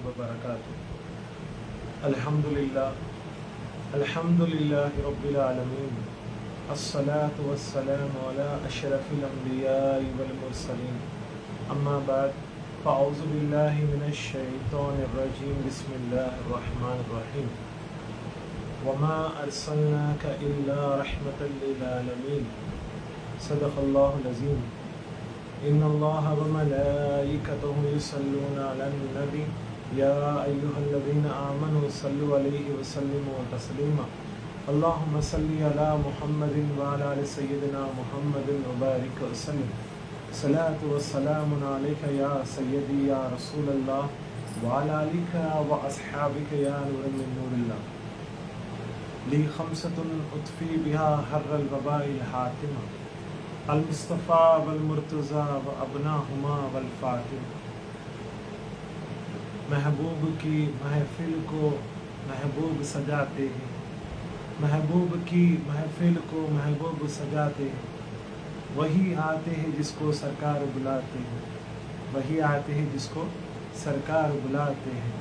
وبرکاتہ۔ الحمدللہ رب العالمین، الصلاة والسلام علی اشرف الانبیاء والمرسلین، اما بعد فاعوذ باللہ من الشیطان الرجیم، بسم اللہ الرحمن الرحیم۔ وما ارسلناک الا رحمۃ للعالمین، صدق اللہ العظیم۔ ان اللہ وملائکتہ یصلون علی النبی یا ایھا الذین آمنوا صلوا علیہ وسلموا تسلیما۔ اللہم صلی علی محمد وعلی آل سیدنا محمد وبارک وسلم۔ صلاۃ والسلام علیک یا سیدی یا رسول اللہ وعلی آلک واصحابک یا نور من نور اللہ۔ لی خمسۃ اطفی بہا حر الوباء الحاتمہ، المصطفیٰ والمرتضیٰ وابناہما والفاطمہ۔ محبوب کی محفل کو محبوب سجاتے ہیں، محبوب کی محفل کو محبوب سجاتے ہیں، وہی آتے ہیں جس کو سرکار بلاتے ہیں، وہی آتے ہیں جس کو سرکار بلاتے ہیں۔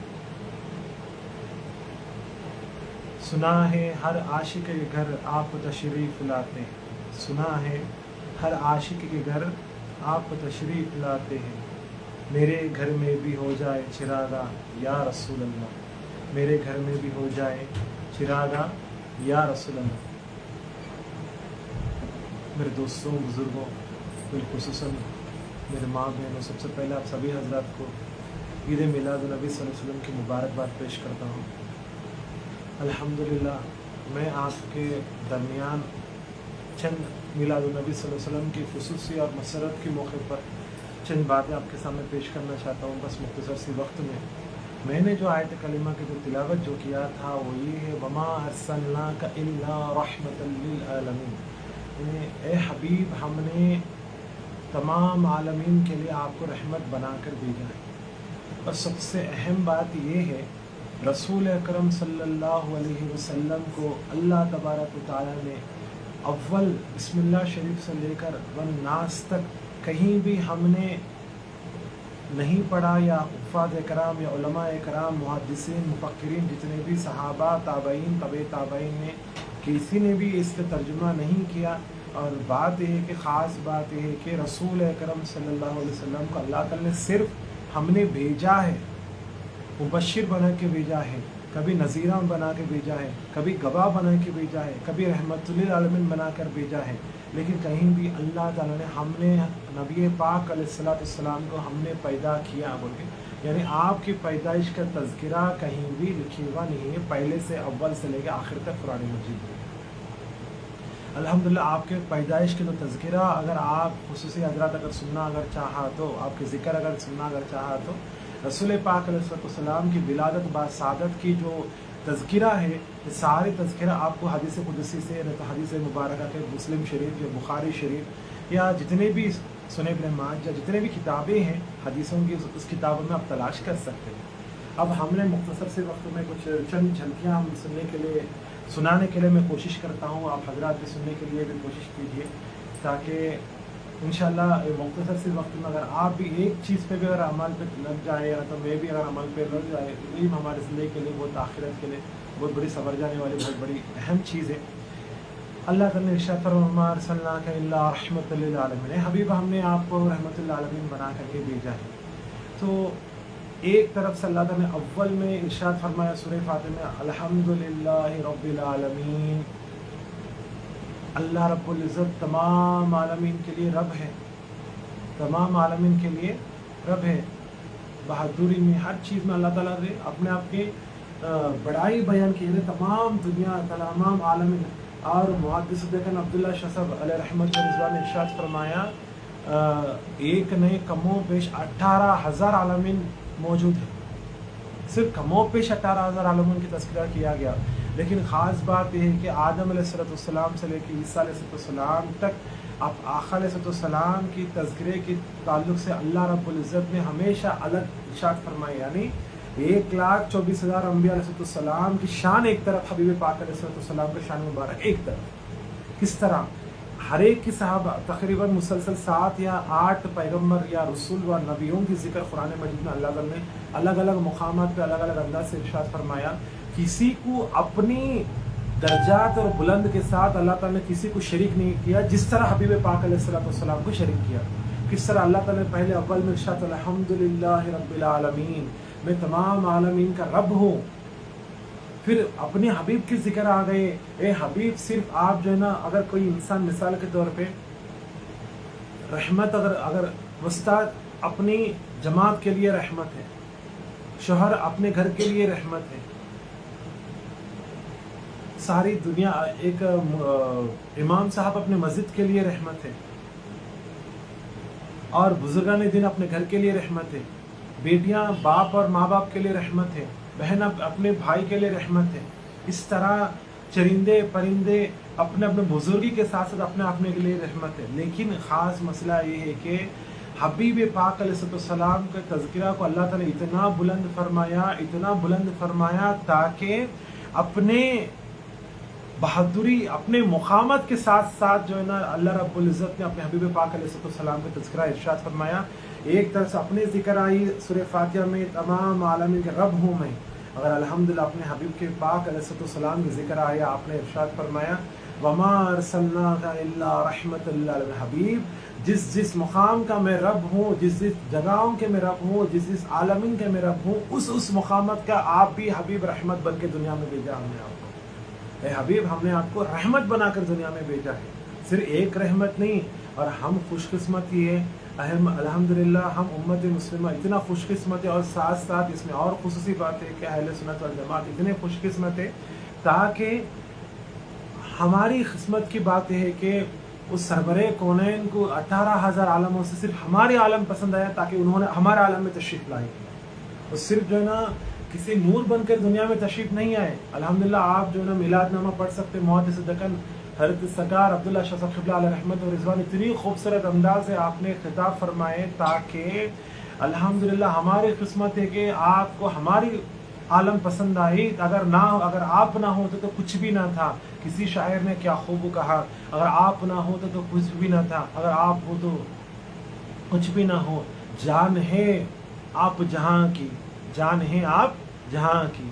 سنا ہے ہر عاشق کے گھر آپ تشریف لاتے ہیں، سنا ہے ہر عاشق کے گھر آپ تشریف لاتے ہیں۔ میرے گھر میں بھی ہو جائے چراغا یا رسول اللہ، میرے گھر میں بھی ہو جائے چراغا یا رسول اللہ۔ میرے دوستوں، بزرگوں، بالخصوصاً میرے ماں بہنوں، سب سے پہلے آپ سبھی حضرات کو عید میلاد النبی صلی اللہ علیہ وسلم کی مبارکباد پیش کرتا ہوں۔ الحمدللہ میں آپ کے درمیان چند میلاد النبی صلی اللہ علیہ وسلم کی خصوصی اور مسرت کے موقع پر چند باتیں آپ کے سامنے پیش کرنا چاہتا ہوں، بس مختصر سی وقت میں نے جو آیت کلمہ کی جو تلاوت جو کیا تھا وہ یہ ہے، وما ارسلناک الا رحمۃ للعالمین، یعنی اے حبیب ہم نے تمام عالمین کے لیے آپ کو رحمت بنا کر بھیجا ہے۔ اور سب سے اہم بات یہ ہے، رسول اکرم صلی اللہ علیہ وسلم کو اللہ تبارک و تعالیٰ نے اول بسم اللہ شریف سے لے کر والناس تک کہیں بھی ہم نے نہیں پڑھا، یا حفاظ کرام یا علماء کرام، محدثین، مفکرین، جتنے بھی صحابہ، تابعین، طبع تابعین نے کسی نے بھی اس کا ترجمہ نہیں کیا۔ اور بات یہ ہے کہ خاص بات یہ ہے کہ رسول اکرم صلی اللہ علیہ وسلم کو اللہ تعالیٰ نے صرف ہم نے بھیجا ہے، مبشر بنا کے بھیجا ہے، کبھی نذیرہ بنا کے بھیجا ہے، کبھی گواہ بنا کے بھیجا ہے، کبھی رحمت للعالمین بنا کر بھیجا ہے، لیکن کہیں بھی اللہ تعالیٰ نے ہم نے نبی پاک علیہ السلام کو ہم نے پیدا کیا بول کے، یعنی آپ کی پیدائش کا تذکرہ کہیں بھی لکھا ہوا نہیں ہے، پہلے سے اول سے لے کے آخر تک قرآن مجید میں۔ الحمدللہ آپ کے پیدائش کے جو تذکرہ اگر آپ خصوصی حضرات اگر سننا اگر چاہا تو، آپ کے ذکر اگر سننا اگر چاہا تو، رسول پاک علیہ السلام کی ولادت با سعادت کی جو تذکرہ ہے، یہ سارے تذکرہ آپ کو حدیث قدسی سے، حدیث مبارکہ کے مسلم شریف یا بخاری شریف یا جتنے بھی سنن ابن ماجہ جتنے بھی کتابیں ہیں حدیثوں کی، اس کتابوں میں آپ تلاش کر سکتے ہیں۔ اب ہم نے مختصر سے وقت میں کچھ چند جھلکیاں ہم سنانے کے لیے میں کوشش کرتا ہوں، آپ حضرات بھی سننے کے لیے بھی کوشش کیجیے، تاکہ انشاءاللہ مختصر سے وقت میں اگر آپ بھی ایک چیز پہ بھی اگر عمل پہ لگ جائے، یا تو میں بھی اگر عمل پہ لگ جائے، علم ہمارے زندگی کے لیے بہت آخرت کے لیے بہت بڑی سنور جانے والی بہت بڑی اہم چیز ہے۔ اللہ تعالیٰ نے ارشاد فرمایا، وما ارسلناک الا رحمۃ للعالمین، اے حبیب ہم نے آپ کو رحمۃ للعالمین بنا کر کے بھیجا ہے۔ تو ایک طرف سے اللہ تعالیٰ نے اول میں ارشاد فرمایا سورہ فاتحہ میں، الحمدللہ رب العالمین، اللہ رب العزت تمام عالمین کے لیے رب ہے، تمام عالمین کے لیے رب ہے۔ بہادری میں ہر چیز میں اللہ تعالیٰ نے اپنے آپ کی بڑائی بیان کی ہے، تمام دنیا تمام عالمین۔ اور محدث دیکھیں عبداللہ شاہ صاحب علیہ رحمۃ رضوان نے ارشاد فرمایا، ایک نئے کم و بیش 18,000 عالمین موجود ہیں، صرف کم و بیش 18,000 عالمین کی تذکرہ کیا گیا، لیکن خاص بات یہ ہے کہ آدم علیہ السلام سے لے کے عیسیٰ علیہ السلام تک اب آقا علیہ السلام کی تذکرے کے تعلق سے اللہ رب العزت نے ہمیشہ الگ ارشاد فرمایا، یعنی 1,24,000 انبیاء علیہ السلام کی شان ایک طرف، حبیب پاک علیہ السلام کی شان مبارک ایک طرف۔ کس طرح؟ ہر ایک کی صحابہ تقریباً مسلسل 7 یا 8 پیغمبر یا رسول و نبیوں کی ذکر قرآن مجید میں اللہ تعالیٰ نے الگ الگ مقامات پہ الگ الگ انداز سے ارشاد فرمایا کسی کو اپنی درجات اور بلند کے ساتھ اللہ تعالیٰ نے کسی کو شریک نہیں کیا جس طرح حبیب پاک علیہ السلام کو شریک کیا. کس طرح اللہ تعالیٰ نے پہلے اول میں ارشاد الحمدللہ رب العالمین، میں تمام عالمین کا رب ہوں. پھر اپنے حبیب کی ذکر آ گئے، اے حبیب صرف آپ جو ہے نا، اگر کوئی انسان مثال کے طور پہ رحمت، اگر استاد اپنی جماعت کے لیے رحمت ہے، شوہر اپنے گھر کے لیے رحمت ہے، ساری دنیا، ایک امام صاحب اپنے مسجد کے لیے رحمت ہے، اور بزرگان دین اپنے گھر کے لیے رحمت ہے، بیٹیاں باپ اور ماں باپ کے لیے رحمت ہے، بہن اپنے بھائی کے لیے رحمت ہے. اس طرح چرندے پرندے اپنے اپنے بزرگی کے ساتھ ساتھ اپنے کے لیے رحمت ہے. لیکن خاص مسئلہ یہ ہے کہ حبیب پاک علیہ السلام کے تذکرہ کو اللہ تعالیٰ نے اتنا بلند فرمایا تاکہ اپنے بہادری، اپنے مقامت کے ساتھ ساتھ جو ہے نا، اللہ رب العزت نے اپنے حبیب پاک علیہ السلام کے تذکرہ ارشاد فرمایا. ایک طرف سے اپنے ذکر آئی سورہ فاتحہ میں، تمام عالمین کے رب ہوں میں. اگر الحمدللہ اپنے حبیب کے پاک علیہ السلام کے ذکر آیا، آپ نے ارشاد فرمایا وما ارسلناک الا رحمۃ للعالمین. حبیب جس مقام کا میں رب ہوں، جس جگہوں کے میں رب ہوں، جس عالمین کے میں رب ہوں، اس مقامت کا آپ بھی حبیب رحمت بن کے دنیا میں بھیجا ہم نے آپ کو. اے حبیب ہم نے آپ کو رحمت بنا کر دنیا میں بھیجا ہے، صرف ایک رحمت نہیں. اور ہم خوش قسمت ہی ہے، الحمدللہ ہم امت مسلمہ اتنا خوش قسمت ہے. اور ساتھ ساتھ اس میں اور خصوصی بات ہے کہ اہل سنت والجماعت اتنے خوش قسمت ہے تاکہ ہماری قسمت کی بات یہ ہے کہ اس سربراہ کونین کو 18,000 عالموں سے صرف ہمارے عالم پسند آیا تاکہ انہوں نے ہمارے عالم میں تشریف لائی. اور صرف جو ہے نا کسی نور بن کر دنیا میں تشریف نہیں آئے. الحمدللہ آپ جو ہے نا میلاد نامہ پڑھ سکتے. محدث دکن حضرت سرکار عبداللہ شاہ صاحب قبلہ علیہ رحمت و رضوان اتنی خوبصورت انداز سے آپ نے خطاب فرمائے تاکہ الحمدللہ ہماری قسمت ہے کہ آپ کو ہماری عالم پسند آئی. اگر آپ نہ ہوتے تو کچھ بھی نہ تھا. کسی شاعر نے کیا خوب کہا، اگر آپ نہ ہوتے تو کچھ بھی نہ تھا، اگر آپ ہو تو کچھ بھی نہ ہو. جان ہے آپ جہاں کی، جان ہے آپ جہاں کی.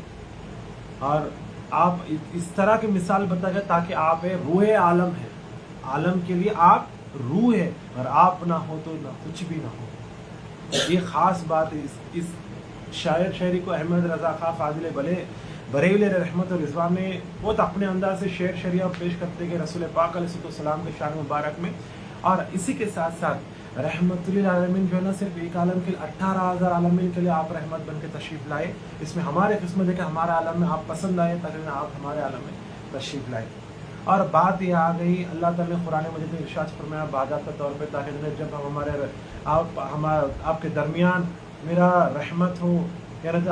اور آپ اس طرح کی مثال بتا گیا تاکہ آپ روح عالم ہے، عالم کے لیے آپ روح ہے، اور آپ نہ ہو تو نہ کچھ بھی نہ ہو. یہ خاص بات ہے. اس شاعری کو احمد رضا خان فاضل بریلوی رحمت و رضوان نے بہت اپنے انداز سے شعر شریعہ پیش کرتے کہ رسول پاک علیہ السلام کے شان مبارک میں. اور اسی کے ساتھ ساتھ رحمت للعالمین جو ہے نا، صرف ایک عالم کے 18,000 عالمین کے لیے آپ رحمت بن کے تشریف لائے. اس میں ہمارے قسمت ہے کہ ہمارے عالم میں آپ پسند آئے تاکہ آپ ہمارے عالم میں تشریف لائے. اور بات یہ آ گئی، اللہ تعالیٰ نے قرآن مجید میں ارشاد فرمایا باضابطہ طور پہ تاکہ جب آپ کے درمیان میرا رحمت ہو، یعنی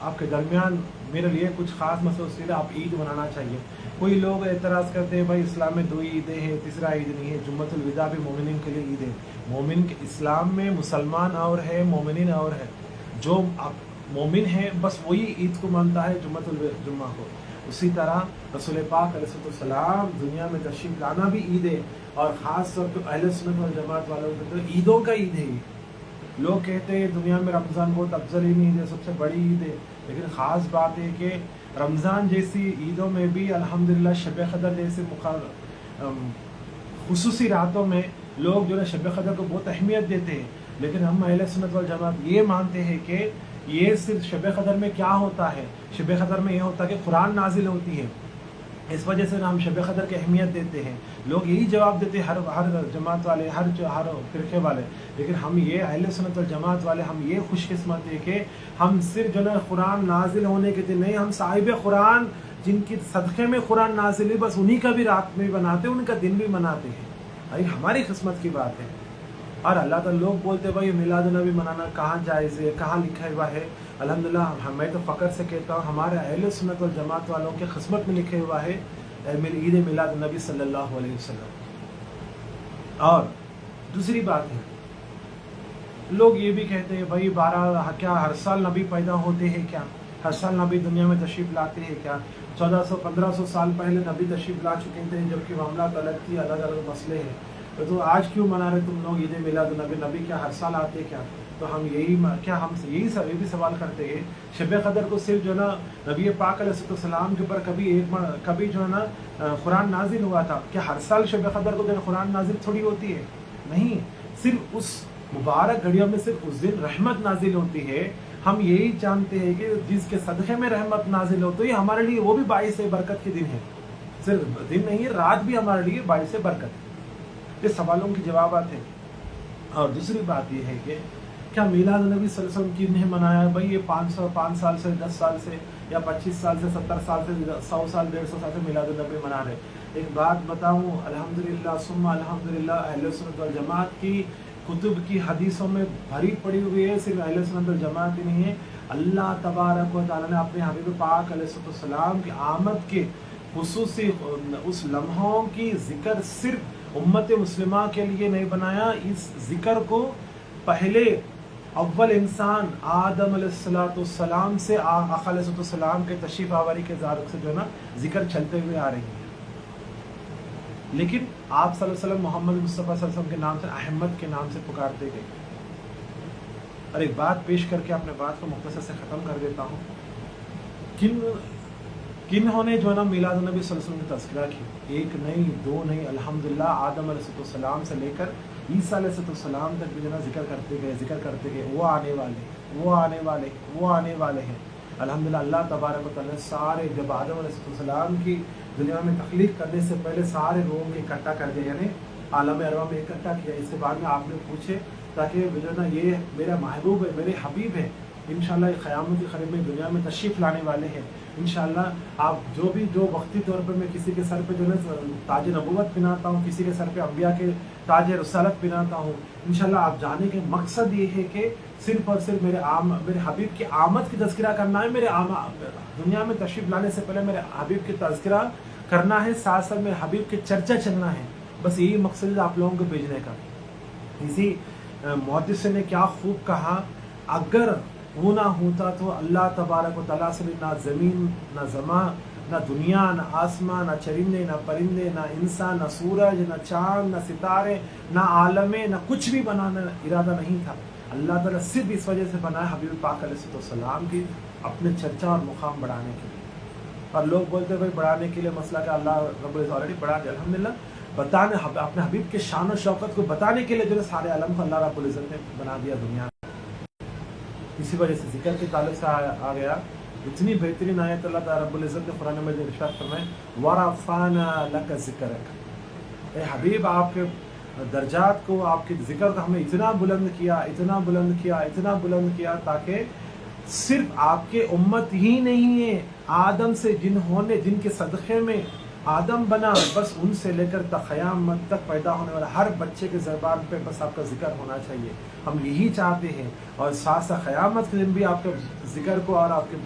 آپ کے درمیان میرے لیے کچھ خاص مسئلہ، اس لیے آپ عید منانا چاہیے. کوئی لوگ اعتراض کرتے ہیں بھائی اسلام میں 2 عیدیں ہیں، تیسرا عید نہیں ہے. جمعۃ الوداع بھی مومنین کے لیے عید ہے. مومن کے اسلام میں مسلمان اور ہے، مومنین اور ہے. جو مومن ہے بس وہی عید کو مانتا ہے، جمعۃ الجمعہ کو. اسی طرح رسول پاک علیہ السلام دنیا میں تشریف لانا بھی عید ہے. اور خاص طور پہ اہل سنت والجماعت والوں کے تو عیدوں کا عید ہے. لوگ کہتے ہیں دنیا میں رمضان بہت افضل عید ہے، سب سے بڑی عید ہے. لیکن خاص بات ہے کہ رمضان جیسی عیدوں میں بھی الحمدللہ شب قدر جیسے خصوصی راتوں میں لوگ جو ہے شب قدر کو بہت اہمیت دیتے ہیں. لیکن ہم اہل سنت والجماعت یہ مانتے ہیں کہ یہ صرف شب قدر میں کیا ہوتا ہے، شب قدر میں یہ ہوتا ہے کہ قرآن نازل ہوتی ہے. اس وجہ سے ہم شب قدر کی اہمیت دیتے ہیں. لوگ یہی جواب دیتے ہیں ہر جماعت والے، ہر فرقے والے. لیکن ہم یہ اہل سنت والجماعت والے ہم یہ خوش قسمت ہے کہ ہم صرف جو ہے قرآن نازل ہونے کے دن نہیں، ہم صاحب قرآن جن کی صدقے میں قرآن نازل ہے بس انہی کا بھی رات میں بناتے ہیں، ان کا دن بھی مناتے ہیں. بھائی ہماری قسمت کی بات ہے. اور اللہ تعالیٰ لوگ بولتے بھائی میلاد النبی منانا کہاں جائز ہے، کہاں لکھا ہوا ہے. الحمدللہ میں تو فخر سے کہتا ہوں ہمارے اہل سنت والجماعت والوں کے قسمت میں لکھا ہوا ہے عید میلاد النبی صلی اللہ علیہ وسلم. اور دوسری بات ہے، لوگ یہ بھی کہتے ہیں بھائی کیا ہر سال نبی پیدا ہوتے ہیں، کیا ہر سال نبی دنیا میں تشریف لاتے ہیں، کیا 1400-1500 سال پہلے نبی تشریف لا چکے تھے جبکہ معاملات الگ تھی، الگ الگ مسئلے ہیں. تو آج کیوں منا رہے تم لوگ عید میلاد النبی؟ نبی کیا ہر سال آتے کیا؟ تو ہم یہی بھی سوال کرتے ہیں شب قدر کو صرف جو ہے نا نبی پاک علیہ السلام کے اوپر کبھی جو ہے نا قرآن نازل ہوا تھا؟ کیا ہر سال شب قدر کو جو ہے قرآن نازل تھوڑی ہوتی ہے؟ نہیں، صرف اس مبارک گھڑیوں میں صرف اس دن رحمت نازل ہوتی ہے۔ ہم یہی جانتے ہیں کہ جس کے صدقے میں رحمت نازل ہوتی ہے ہمارے لیے وہ بھی باعث برکت کے دن ہے، صرف دن نہیں ہے، رات بھی ہمارے لیے باعث برکت ہے۔ یہ سوالوں کے جوابات ہیں۔ اور دوسری بات یہ ہے کہ کیا میلاد النبی صلی اللہ علیہ وسلم کن نے منایا؟ بھائی یہ 5 سال سے 10 سال سے یا 25 سال سے 70 سال سے 100 سال 150 سال سے میلاد النبی منا رہے۔ ایک بات بتاؤں، الحمدللہ ثم الحمدللہ اہل سنت والجماعت کی کتب کی حدیثوں میں بھری پڑی ہوئی ہے، صرف اہل سنت والجماعت ہی نہیں ہے، اللہ تبارک و تعالیٰ نے اپنے حبیب پاک علیہ السلام کی آمد کے خصوصی اس لمحوں کی ذکر صرف امت مسلمہ کے لیے نہیں بنایا، اس ذکر کو پہلے اول انسان آدم علیہ السلام سے آقا علیہ السلام کے تشریف آوری کے تعلق سے جو ہے نا ذکر چلتے ہوئے آ رہی ہے، لیکن آپ صلی اللہ علیہ وسلم محمد مصطفیٰ صلی اللہ علیہ وسلم کے نام سے احمد کے نام سے پکارتے گئے۔ اور ایک بات پیش کر کے اپنے بات کو مختصر سے ختم کر دیتا ہوں، کنہوں نے جو ہے نا میلاد النبی صلی اللہ علیہ وسلم کی تذکرہ کی؟ ایک نہیں، دو نہیں، الحمدللہ آدم علیہ السلام سے لے کر عیسیٰ علیہ السلام تک بھی جو ہے نا ذکر کرتے گئے، وہ آنے والے ہیں۔ الحمدللہ اللہ تبارک و تعالیٰ سارے جب آدم علیہ السلام کی دنیا میں تخلیق کرنے سے پہلے سارے روحوں کو اکٹھا کر دیا، یعنی عالم ارواح میں اکٹھا کیا۔ اس کے بعد میں آپ نے پوچھے تاکہ جو ہے نا یہ میرا محبوب ہے، میرے حبیب ہے، انشاءاللہ قیامت کے قریب میں دنیا میں تشریف لانے والے ہیں۔ انشاءاللہ آپ جو وقتی طور پر میں کسی کے سر پہ جو ہے تاج نبوت پہناتا ہوں، کسی کے سر پہ انبیاء کے تاج رسالت پہناتا ہوں، انشاءاللہ آپ جانے کے مقصد یہ ہے کہ صرف اور صرف میرے حبیب کی آمد کی تذکرہ کرنا ہے، دنیا میں تشریف لانے سے پہلے میرے حبیب کی تذکرہ کرنا ہے، ساتھ ساتھ میرے حبیب کے چرچا چلنا ہے، بس یہی مقصد ہے آپ لوگوں کو بھیجنے کا۔ اسی محدث نے کیا خوب کہا، اگر وہ نہ ہوتا تو اللہ تبارک و تعالیٰ سے نہ زمین نہ زمان نہ دنیا نہ آسمان نہ چرندے نہ پرندے نہ انسان نہ سورج نہ چاند نہ ستارے نہ عالم نہ کچھ بھی بنانا ارادہ نہیں تھا۔ اللہ تعالیٰ صرف اس وجہ سے بنایا حبیب پاک علیہ السلام کی اپنے چرچا اور مقام بڑھانے کے لیے۔ اور لوگ بولتے ہیں بھائی بڑھانے کے لیے مسئلہ کہ اللہ رب العزت آلریڈی بڑھا دیا، الحمدللہ بتانے اپنے حبیب کے شان و شوکت کو بتانے کے لیے جو ہے سارے عالم کو اللہ رب العزت نے بنا دیا دنیا۔ اسی وجہ سے ذکر کے تعلق سے آ گیا اتنی بہترین آیت اللہ تعالیٰ رب العزت نے قرآن مجید ارشاد فرمائے وَرَفَعْنَا لَكَ ذِكْرَكَ، اے حبیب آپ کے درجات کو، آپ کے ذکر کو ہم نے اتنا بلند کیا تاکہ صرف آپ کے امت ہی نہیں ہے، آدم سے جن کے صدقے میں آدم بنا، بس ان سے لے کر قیامت تک پیدا ہونے والا ہر بچے کے زبان پہ بس آپ کا ذکر ہونا چاہیے، ہم یہی چاہتے ہیں۔ اور ساتھ ساتھ قیامت کے دن بھی آپ کے ذکر کو اور آپ کے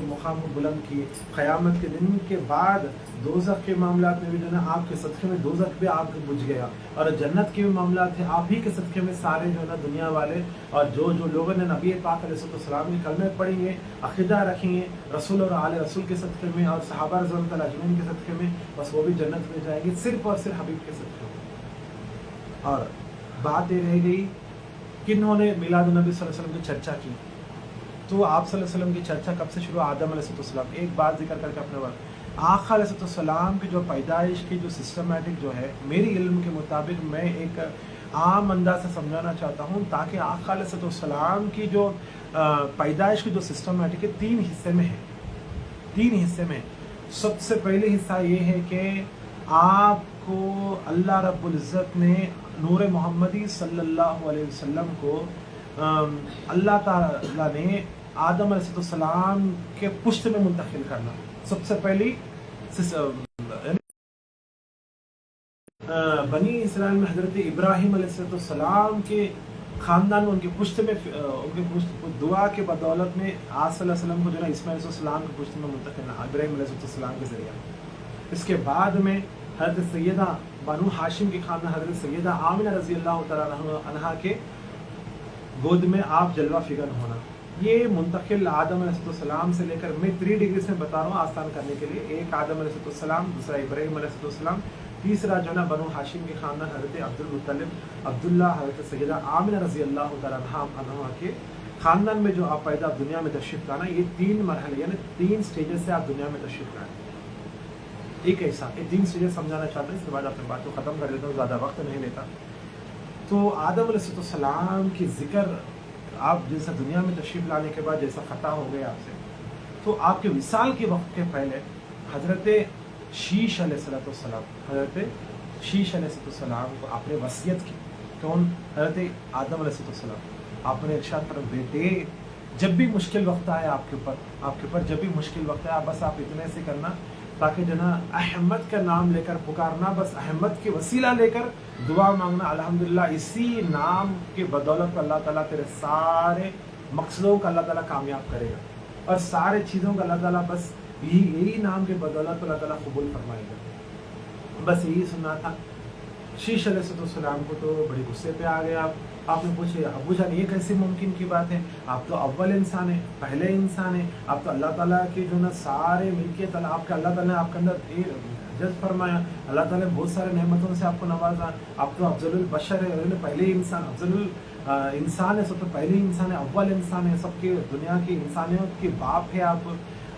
مقام کو بلند کیے۔ قیامت کے دن کے بعد دوزخ کے معاملات میں بھی جو ہے نا آپ کے صدقے میں دوزخ بھی آپ کے بجھ گیا، اور جنت کے بھی معاملات ہیں آپ ہی کے صدقے میں سارے جو ہے نا دنیا والے اور جو لوگوں نے نبی پاک علیہ السلام کے کلمے پڑھیں گے، عقیدہ رکھیں گے رسول اور آل رسول کے صدقے میں اور صحابہ رضوان اللہ تعالیٰ اجمعین کے صدقے میں، بس وہ بھی جنت میں جائیں گے صرف اور صرف حبیب کے صدقے میں۔ اور بات یہ رہ گئی کنہوں نے میلاد النبی صلی اللہ علیہ وسلم کی چرچا کی، تو آپ صلی اللہ علیہ وسلم کی چرچا کب سے شروع؟ آدم علیہ السلام۔ ایک بات ذکر کر کے اپنے بات، آقا علیہ السلام کی جو پیدائش کی جو سسٹمیٹک جو ہے میری علم کے مطابق میں ایک عام انداز سے سمجھانا چاہتا ہوں تاکہ آقا علیہ السلام کی جو پیدائش کی جو سسٹمیٹک ہے تین حصے میں سب سے پہلے حصہ یہ ہے کہ آپ کو اللہ رب العزت نے نور محمدی صلی اللہ علیہ وسلم کو اللہ تعالیٰ نے آدم علیہ السلام کے پشت میں منتقل کرنا، سب سے پہلی بنی اسرائیل میں حضرت ابراہیم علیہ السلام کے خاندان میں ان کے پشت دعا کے بدولت میں آج صلی اللہ علیہ وسلم کو جو ہے اسماعیل علیہ السلام کے پشت میں منتقل کرنا ابراہیم علیہ السلام کے ذریعہ۔ اس کے بعد میں حضرت سیدہ بنو ہاشم کے خاندان حضرت سیدہ آمنہ رضی اللہ تعالیٰ عنہا کے گود میں آپ جلوہ فگر ہونا، یہ منتقل آدم علیہ السلام سے لے کر میں 3 ڈگریز میں بتا رہا ہوں آسان کرنے کے لیے، ایک آدم علیہ السلام، دوسرا ابراہیم علیہ السلام، तीसरा जो है ना बनु हाशिम के ख़ानदान हज़रत अब्दुल मुत्तलिब, अब्दुल्ला, हज़रत सैयदा आमिना रज़ी अल्लाह तआला अन्हा के ख़ानदान में जो आप पैदा दुनिया में तशरीफ़ लाना, ये 3 मरहले यानी 3 स्टेजेस से आप दुनिया में तशरीफ़ लाए। एक ऐसा ये 3 स्टेजेस समझाना चाहता हूँ, इसके बाद अपनी बात को ख़त्म कर देता हूँ, ज़्यादा वक्त नहीं लेता। तो आदम अलैहिस्सलाम की ज़िक्र आप जैसा दुनिया में तशरीफ़ लाने के बाद जैसा ख़ता हो गया आपसे, तो आपके विसाल के वक्त के पहले हज़रत शीश अलैहिस्सलाम, हज़रत शीश अलैहिस्सलाम को आपने वसीयत की। कौन? हज़रत आदम अलैहिस्सलाम। आपने इरशाद पर बेटे जब भी मुश्किल वक्त आए आपके ऊपर जब भी मुश्किल वक्त आए, बस आप इतने से करना ताकि जना अहमद का नाम लेकर पुकारना, बस अहमद के वसीला लेकर दुआ मांगना। अल्हम्दुलिल्लाह इसी नाम के बदौलत अल्लाह ताला तेरे सारे मकसदों का अल्लाह ताला कामयाब करेगा और सारे चीज़ों का अल्लाह ताला बस यही नाम के बदौलत अल्लाह ताला कबूल फरमाएगा। बस यही सुनना था। शीश अलैहिस्सलाम को तो बड़े गुस्से पे आ गए आपने पूछे अबू जान ये कैसे मुमकिन की बात है, आप तो अव्वल इंसान है, पहले इंसान है, आप तो अल्लाह ताला के जो ना सारे मिल्कियत आपके अल्लाह ताला ने आपके अंदर जज फरमाया, अल्लाह ताला ने बहुत सारे नेमतों से आपको नवाजा, आप तो अफजलुल बशर है, पहले इंसान अफजलुल इंसान है, सब तो पहले इंसान है, अव्वल इंसान है, सबके दुनिया की इंसानियत के बाप है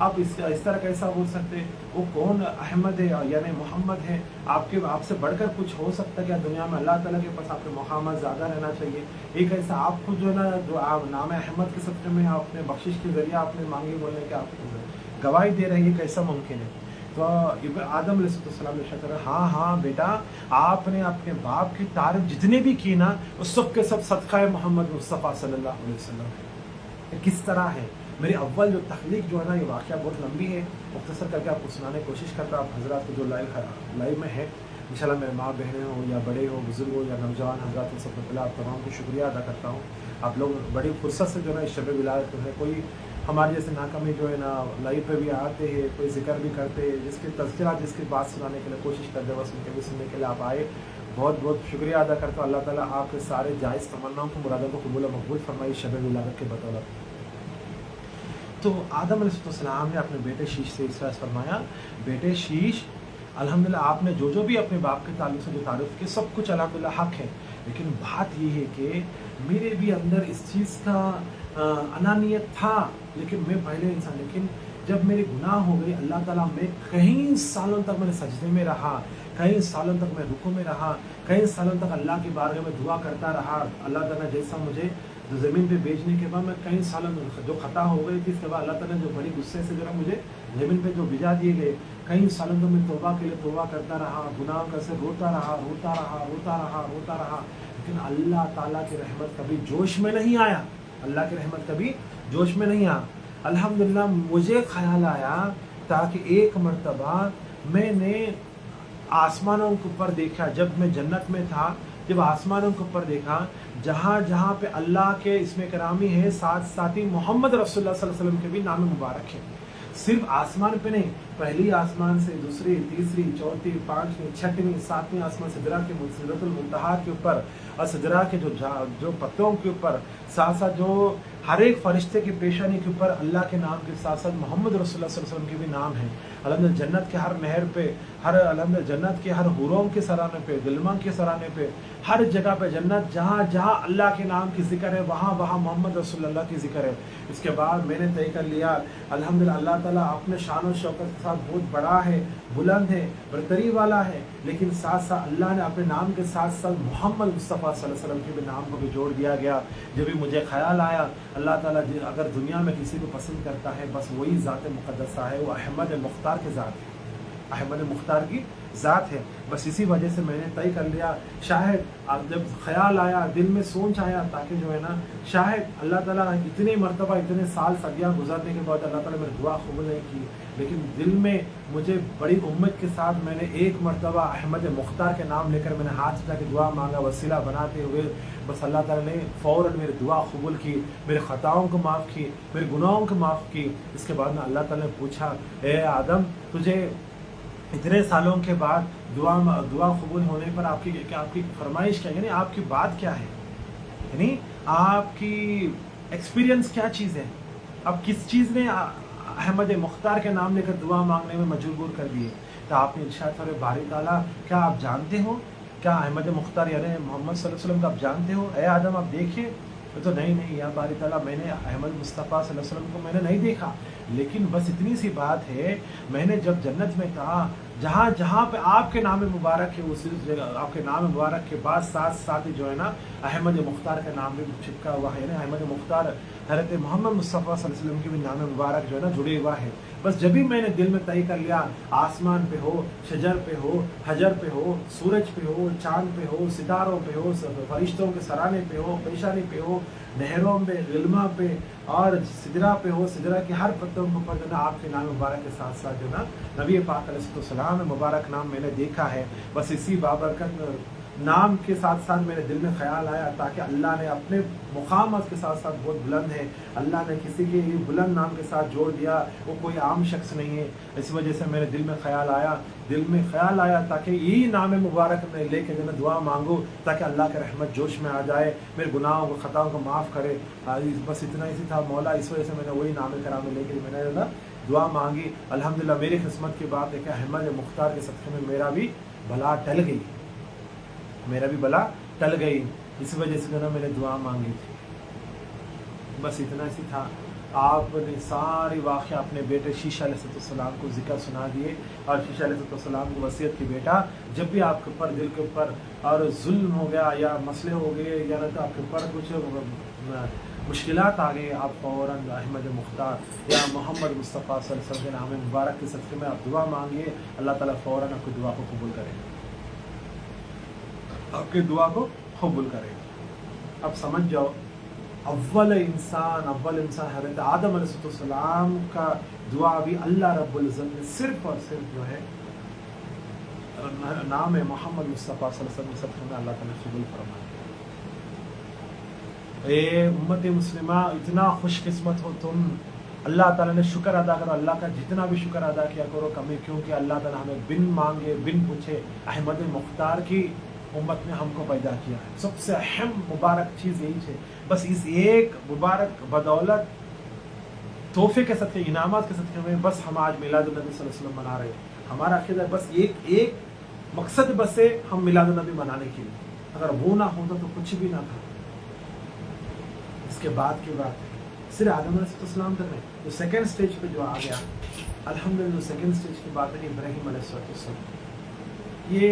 आप इस तरह कैसा बोल सकते? वो कौन अहमद है यानी मोहम्मद है, आपसे बढ़कर कुछ हो सकता है क्या दुनिया में? अल्लाह ताला के पास आपके मुकाम ज़्यादा रहना चाहिए। एक ऐसा आप खुद जो है ना जो आप नाम अहमद के सदक़े में आपने बख्शिश के ज़रिए आपने मांगी बोलने के आप गवाही दे रहे हैं, ये कैसा मुमकिन है? तो आदम अलैहिस्सलाम ने कहा हाँ बेटा, आपने अपने बाप की तारीफ जितने भी की ना उस सब के सब सदक़ा मोहम्मद मुस्तफ़ा सल्लल्लाहु अलैहि वसल्लम। किस तरह है मेरी अव्वल जो तख्लीक जो है ना, ये वाक़या बहुत लंबी है, मुख्तसर करके आपको सुनाने की कोशिश करता हूँ। आप हज़रात को जो लाइव में है इंशाल्लाह, मेरे माँ बहनें हो या बड़े हो बुज़ुर्ग हो या नौजवान हज़रात, इन सबसे पहले आप तमाम को शुक्रिया अदा करता हूँ। आप लोग बड़ी फुर्सत से जो है ना इस शब विलादत है, कोई हमारे जैसे नाकामी जो है ना लाइव पे भी आते हैं, कोई जिक्र भी करते हैं, जिसके तज़किरा जिसकी बात सुनाने के लिए कोशिश करते हैं, बस उनके भी सुनने के लिए आप आए, बहुत बहुत शुक्रिया अदा करता हूँ। अल्लाह ताला आपके सारे जायज़ तमन्नाओं को मुरादों को कबूल मकबूल फरमाई शब विलादत के बदौलत। तो आदम अलैहिस्सलाम ने अपने बेटे शीश से इस तरह फरमाया, बेटे शीश अल्हम्दुलिल्लाह आपने जो भी अपने बाप के ताल्लुक़ से जो तारीफ़ की सब कुछ अल्हम्दुलिल्लाह हक़ है, लेकिन बात ये है कि मेरे भी अंदर इस चीज़ का अनानियत था, लेकिन मैं पहले इंसान, लेकिन जब मेरे गुनाह हो गए अल्लाह ताला, मैं कई सालों तक मैंने सजदे में रहा, कई सालों तक मैं रुकू में रहा, कई सालों तक अल्लाह के बारे में दुआ करता रहा। अल्लाह ताला जैसा मुझे जो ज़मीन पे भेजने के बाद मैं कई सालों में जो ख़ता हो गई थी, इसके बाद अल्लाह ताला ने जो बड़ी गुस्से से जो है मुझे ज़मीन पे जो भिजा दिए गए, कई सालों तक मैं तौबा के लिए तौबा करता रहा, गुनाह का से रोता रहा, लेकिन अल्लाह ताला की रहमत कभी जोश में नहीं आया, अल्लाह की रहमत कभी जोश में नहीं आया। अल्हम्दुलिल्लाह मुझे ख्याल आया ताकि एक मर्तबा मैंने आसमानों के ऊपर देखा, जब मैं जन्नत में था, जब आसमानों के ऊपर देखा जहाँ जहाँ पे अल्लाह के इसमें करामी है, साथ साथ ही मोहम्मद रसूलुल्लाह सल्लल्लाहु अलैहि वसल्लम के भी नाम मुबारक है। सिर्फ आसमान पे नहीं, पहली आसमान से दूसरी, तीसरी, चौथी, पांचवी, छठवीं, सातवीं आसमान सिदरा के सिदरतुल मुंतहा के ऊपर और सिदरा के जो पत्तों के ऊपर, साथ साथ जो हर एक फरिश्ते की पेशानी के ऊपर अल्लाह के नाम के साथ साथ मोहम्मद रसूलुल्लाह सल्लल्लाहु अलैहि वसल्लम के भी नाम है। अल्हम्दुलिल्लाह जन्नत के हर नहर पे, अल्हम्दुलिल्लाह जन्नत के हर हुरों के सराने पे, दिलमा के सराने पे, हर जगह पे जन्नत जहाँ जहाँ अल्लाह के नाम की जिक्र है वहाँ वहाँ मोहम्मद रसूलुल्लाह की जिक्र है। इसके बाद मैंने तय कर लिया अल्हम्दुलिल्लाह अल्लाह ताला अपने शान और शौकत के साथ बहुत बड़ा है, बुलंद है, बरतरी वाला है, लेकिन साथ साथ अल्लाह ने अपने नाम के साथ साथ मोहम्मद मुस्तफ़ा सल्लल्लाहु अलैहि वसल्लम के भी नाम को भी जोड़ दिया गया। जब भी मुझे ख्याल आया अल्लाह ताला अगर दुनिया में किसी को पसंद करता है बस वही ज़ात मुक़द्दसा है, वो अहमद मुख्तार की ज़ात है, अहमद मुख्तार की ज़ात है। बस इसी वजह से मैंने तय कर लिया, शायद जब ख्याल आया, दिल में सोच आया, ताकि जो है ना शायद अल्लाह ताला इतने मरतबा इतने साल सदियाँ गुजरने के बाद अल्लाह ताला मेरी दुआ कबूल नहीं की, लेकिन दिल में मुझे बड़ी उम्मीद के साथ मैंने एक मरतबा अहमद मुख्तार के नाम लेकर मैंने हाथ उठा के दुआ मांगा, वसीला बनाते हुए बस अल्लाह ताला ने फ़ौरन मेरी दुआ कबूल की, मेरे ख़ताओं को माफ़ की, मेरे गुनाहों को माफ़ की। इसके बाद में अल्लाह ताला ने पूछा, ए आदम तुझे इतने सालों के बाद दुआ कबूल होने पर आपकी फरमाइश क्या, यानी आपकी बात क्या है, यानी आपकी एक्सपीरियंस क्या चीज़ है, अब किस चीज़ ने अहमद मुख्तार के नाम लेकर दुआ मांगने में मजबूर कर दिए। تو آپ نے ارشاد فرمایا باری تعالیٰ کیا آپ جانتے ہو، کیا احمد مختار یعنی محمد صلی اللہ علیہ وسلم کو آپ جانتے ہو، اے آدم آپ دیکھیے. تو نہیں یا باری تعالیٰ میں نے احمد مصطفیٰ صلی اللہ علیہ وسلم کو میں نے نہیں دیکھا، لیکن بس اتنی سی بات ہے میں نے جب جنت میں تھا جہاں جہاں پہ آپ کے نام مبارک ہے اس جگہ آپ کے نام مبارک کے بعد ساتھ ساتھ جو ہے نا احمد مختار کا نام بھی چپکا ہوا ہے نا. احمد مختار حضرت محمد مصطفیٰ صلی اللہ علیہ وسلم کے بھی نام مبارک جو ہے نا جڑے ہوا ہے. بس جب بھی میں نے دل میں طے کر لیا آسمان پہ ہو، شجر پہ ہو، حجر پہ ہو، سورج پہ ہو، چاند پہ ہو، ستاروں پہ ہو، فرشتوں کے سرانے پہ ہو، پیشانی پہ ہو، نہروں پہ، غلمہ پہ اور سدرا پہ ہو، سدرا کے ہر پتوں کے اوپر جو ہے نا آپ کے نام مبارک کے ساتھ ساتھ جو ہے نا نبی پاک علیہ السلام مبارک نام میں نے دیکھا ہے. بس اسی بابرکت نام کے ساتھ ساتھ میرے دل میں خیال آیا تاکہ اللہ نے اپنے مقامات کے ساتھ ساتھ بہت بلند ہے، اللہ نے کسی کے بلند نام کے ساتھ جوڑ دیا، وہ کوئی عام شخص نہیں ہے. اس وجہ سے میرے دل میں خیال آیا تاکہ یہی نام مبارک میں لے کے جو ہے دعا مانگو تاکہ اللہ کے رحمت جوش میں آ جائے، میرے گناہوں کو خطاؤں کو معاف کرے. بس اتنا ہی تھا مولا، اس وجہ سے میں نے وہی نام کرام لے کے میں نے دعا مانگی. الحمدللہ میری قسمت کی بات ہے کہ احمد مختار کے صدقے میں میرا بھی بلا ٹل گئی، اس وجہ سے جو نا میں نے دعا مانگی تھی. بس اتنا سی تھا. آپ نے ساری واقعہ اپنے بیٹے شیشہ علیہ السلام کو ذکر سنا دیے، اور شیشہ علیہ السلام کی وصیت کی بیٹا جب بھی آپ کے اوپر دل کے اوپر اور ظلم ہو گیا یا مسئلے ہو گئے یا نہ تو آپ کے اوپر کچھ مشکلات آ گئی، آپ فوراً احمد مختار یا محمد مصطفیٰ صلی اللہ علیہ وسلم کے نام مبارک کے صدقے میں آپ دعا مانگیے، اللہ تعالیٰ فوراً آپ کی دعا کو قبول کرے گا، آپ کی دعا کو قبول کرے گا. اب سمجھ جاؤ اول انسان حضرت آدم علیہ السلام کا دعا بھی اللہ رب العزت نے صرف اور صرف جو ہے نام محمد مصطفیٰ صلی اللہ علیہ وسلم میں اللہ تعالیٰ قبول فرمایا. اے امت مسلمہ اتنا خوش قسمت ہو تم، اللہ تعالیٰ نے شکر ادا کرو، اللہ کا جتنا بھی شکر ادا کیا کرو کمی، کیونکہ اللہ تعالیٰ ہمیں بن مانگے بن پوچھے احمد مختار کی امت نے ہم کو پیدا کیا ہے. سب سے اہم مبارک چیز یہی ہے. بس اس ایک مبارک بدولت تحفے کے صدقے، انعامات کے صدقے میں بس ہم آج میلاد النبی صلی اللہ علیہ وسلم منا رہے ہیں. ہمارا عقیدہ بس ایک مقصد بس ہے ہم میلاد النبی منانے کے لیے، اگر وہ نہ ہوتا تو کچھ بھی نہ تھا. اس کے بعد کی بات صرف آدم علیہ السلام تک نہیں، تو سیکنڈ سٹیج پہ جو آ گیا الحمدللہ سیکنڈ سٹیج کی بات ہے ابراہیم علیہ السلام. یہ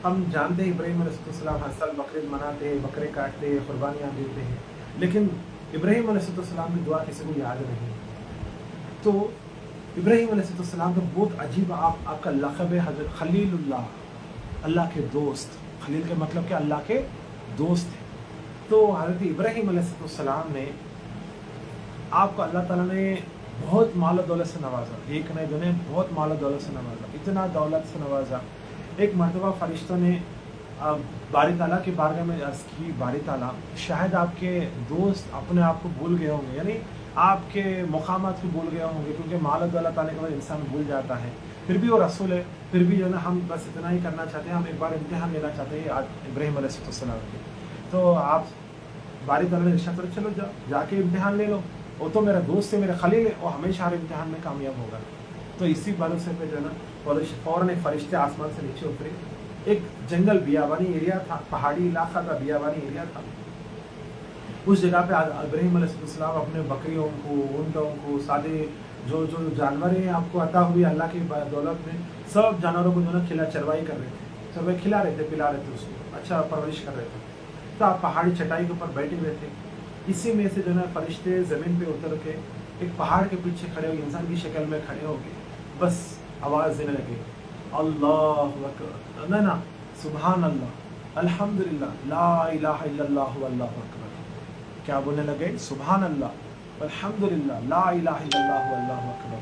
ہم جانتے ہیں ابراہیم علیہ السلام ہر سال بقرعید مناتے ہیں، بکرے کاٹتے ہیں، قربانیاں دیتے ہیں، لیکن ابراہیم علیہ السلام کی دعا کسی کو یاد نہیں. تو ابراہیم علیہ السلام کا بہت عجیب آپ کا لقب ہے حضرت خلیل اللہ، اللہ کے دوست. خلیل کا مطلب کہ اللہ کے دوست ہے. تو حضرت ابراہیم علیہ السلام نے آپ کو اللہ تعالیٰ نے بہت مال و دولت سے نوازا، ایک نہیں دو نے بہت مال و دولت سے نوازا، اتنا دولت سے نوازا. ایک مرتبہ فرشتوں نے باری تعالیٰ کی بارگاہ میں عرض کی، باری تعالیٰ شاید آپ کے دوست اپنے آپ کو بھول گئے ہوں گے، یعنی آپ کے مقامات کو بھول گئے ہوں گے، کیونکہ مال و دولت آنے کے بعد انسان بھول جاتا ہے. پھر بھی وہ رسول ہے، پھر بھی جو ہے نا ہم بس اتنا ہی کرنا چاہتے ہیں، ہم ایک بار امتحان لینا چاہتے ہیں ابراہیم علیہ السلام کے. تو آپ باری تعالیٰ نے ارشاد فرمایا چلو جا کے امتحان لے لو، وہ تو میرا دوست ہے، میرا خلیل ہے، وہ ہمیشہ ہر امتحان میں کامیاب ہوگا. تو اسی بھروسے پہ جو ہے نا فوراً ایک فرشتے آسمان سے نیچے اترے. ایک جنگل بیابانی ایریا تھا، پہاڑی علاقہ تھا، بیابانی ایریا تھا. اس جگہ پہ ابراہیم علیہ السلام اپنے بکریوں کو، اونٹوں کو، سارے جو جانور ہیں آپ کو عطا ہوئی اللہ کی دولت میں، سب جانوروں کو جو ہے نا چروائی کر رہے تھے، چروائی کھلا رہے تھے، پلا رہے تھے، اس کو اچھا پرورش کر رہے تھے. تو آپ پہاڑی چٹائی کے اوپر بیٹھے ہوئے تھے. اسی میں سے جو ہے نا فرشتے زمین پہ اتر کے ایک پہاڑ کے پیچھے کھڑے ہو گئے، انسان کی شکل میں کھڑے ہو گئے، بس آواز دینے لگے اللہ اکبر، نا سبحان اللہ، الحمدللہ، لا الہ الا اللہ واللہ اکبر. کیا بولنے لگے؟ سبحان اللہ، الحمدللہ، لا الہ الا اللہ واللہ اکبر.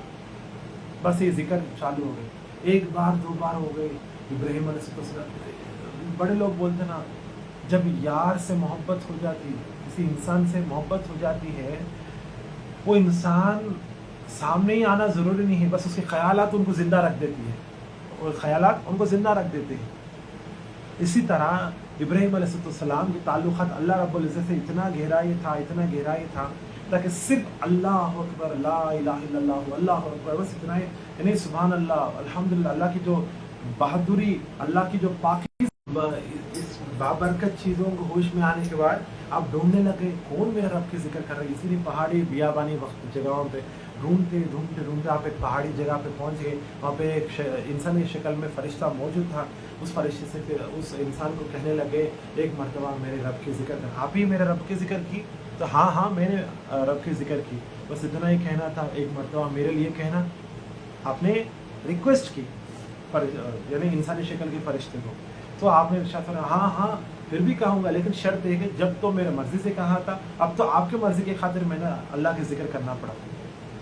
بس یہ ذکر چالو ہو گئے. ایک بار دو بار ہو گئے. ابراہیم علیہ السلام، بڑے لوگ بولتے نا جب یار سے محبت ہو جاتی، کسی انسان سے محبت ہو جاتی ہے، وہ انسان سامنے ہی آنا ضروری نہیں ہے، بس اس کے خیالات ان کو زندہ رکھ دیتی ہے، اور خیالات ان کو زندہ رکھ دیتے ہیں. اسی طرح ابراہیم علیہ السلام کے تعلقات اللہ رب العزت سے اتنا گہرائی تھا ताकि सिर्फ अल्लाह अकबर, ला इलाहा इल्लल्लाह, अल्लाह अकबर, बस इतना ही। यानी सुभान अल्लाह, अल्हम्दुलिल्लाह, अल्लाह की जो बहादुरी, अल्लाह की जो पाकी, इस बाबरकत चीज़ों को होश में आने के बाद आप ढूंढने लगे कौन मेरे रब की जिक्र कर रहा है। इसीलिए पहाड़ी बियाबानी वक्त जगहों पे ढूंढते ढूंढते ढूंढते आप एक पहाड़ी जगह पे पहुंच गए। वहाँ पे एक इंसानी शक्ल में फरिश्ता मौजूद था। उस फरिश्ते से फिर उस इंसान को कहने लगे, एक मरतबा मेरे रब की जिक्र कर। आप ही मेरे रब की जिक्र की? तो हाँ हाँ मैंने रब की जिक्र की, बस इतना ही कहना था, एक मरतबा मेरे लिए कहना। आपने रिक्वेस्ट की यानी इंसानी शक्ल के फरिश्ते को, तो आपने इरशाद फरमाया हाँ हाँ फिर भी कहूँगा, लेकिन शर्त है कि जब तो मेरे मर्जी से कहा था, अब तो आपके मर्जी की खातिर मैंने अल्लाह की जिक्र करना पड़ा,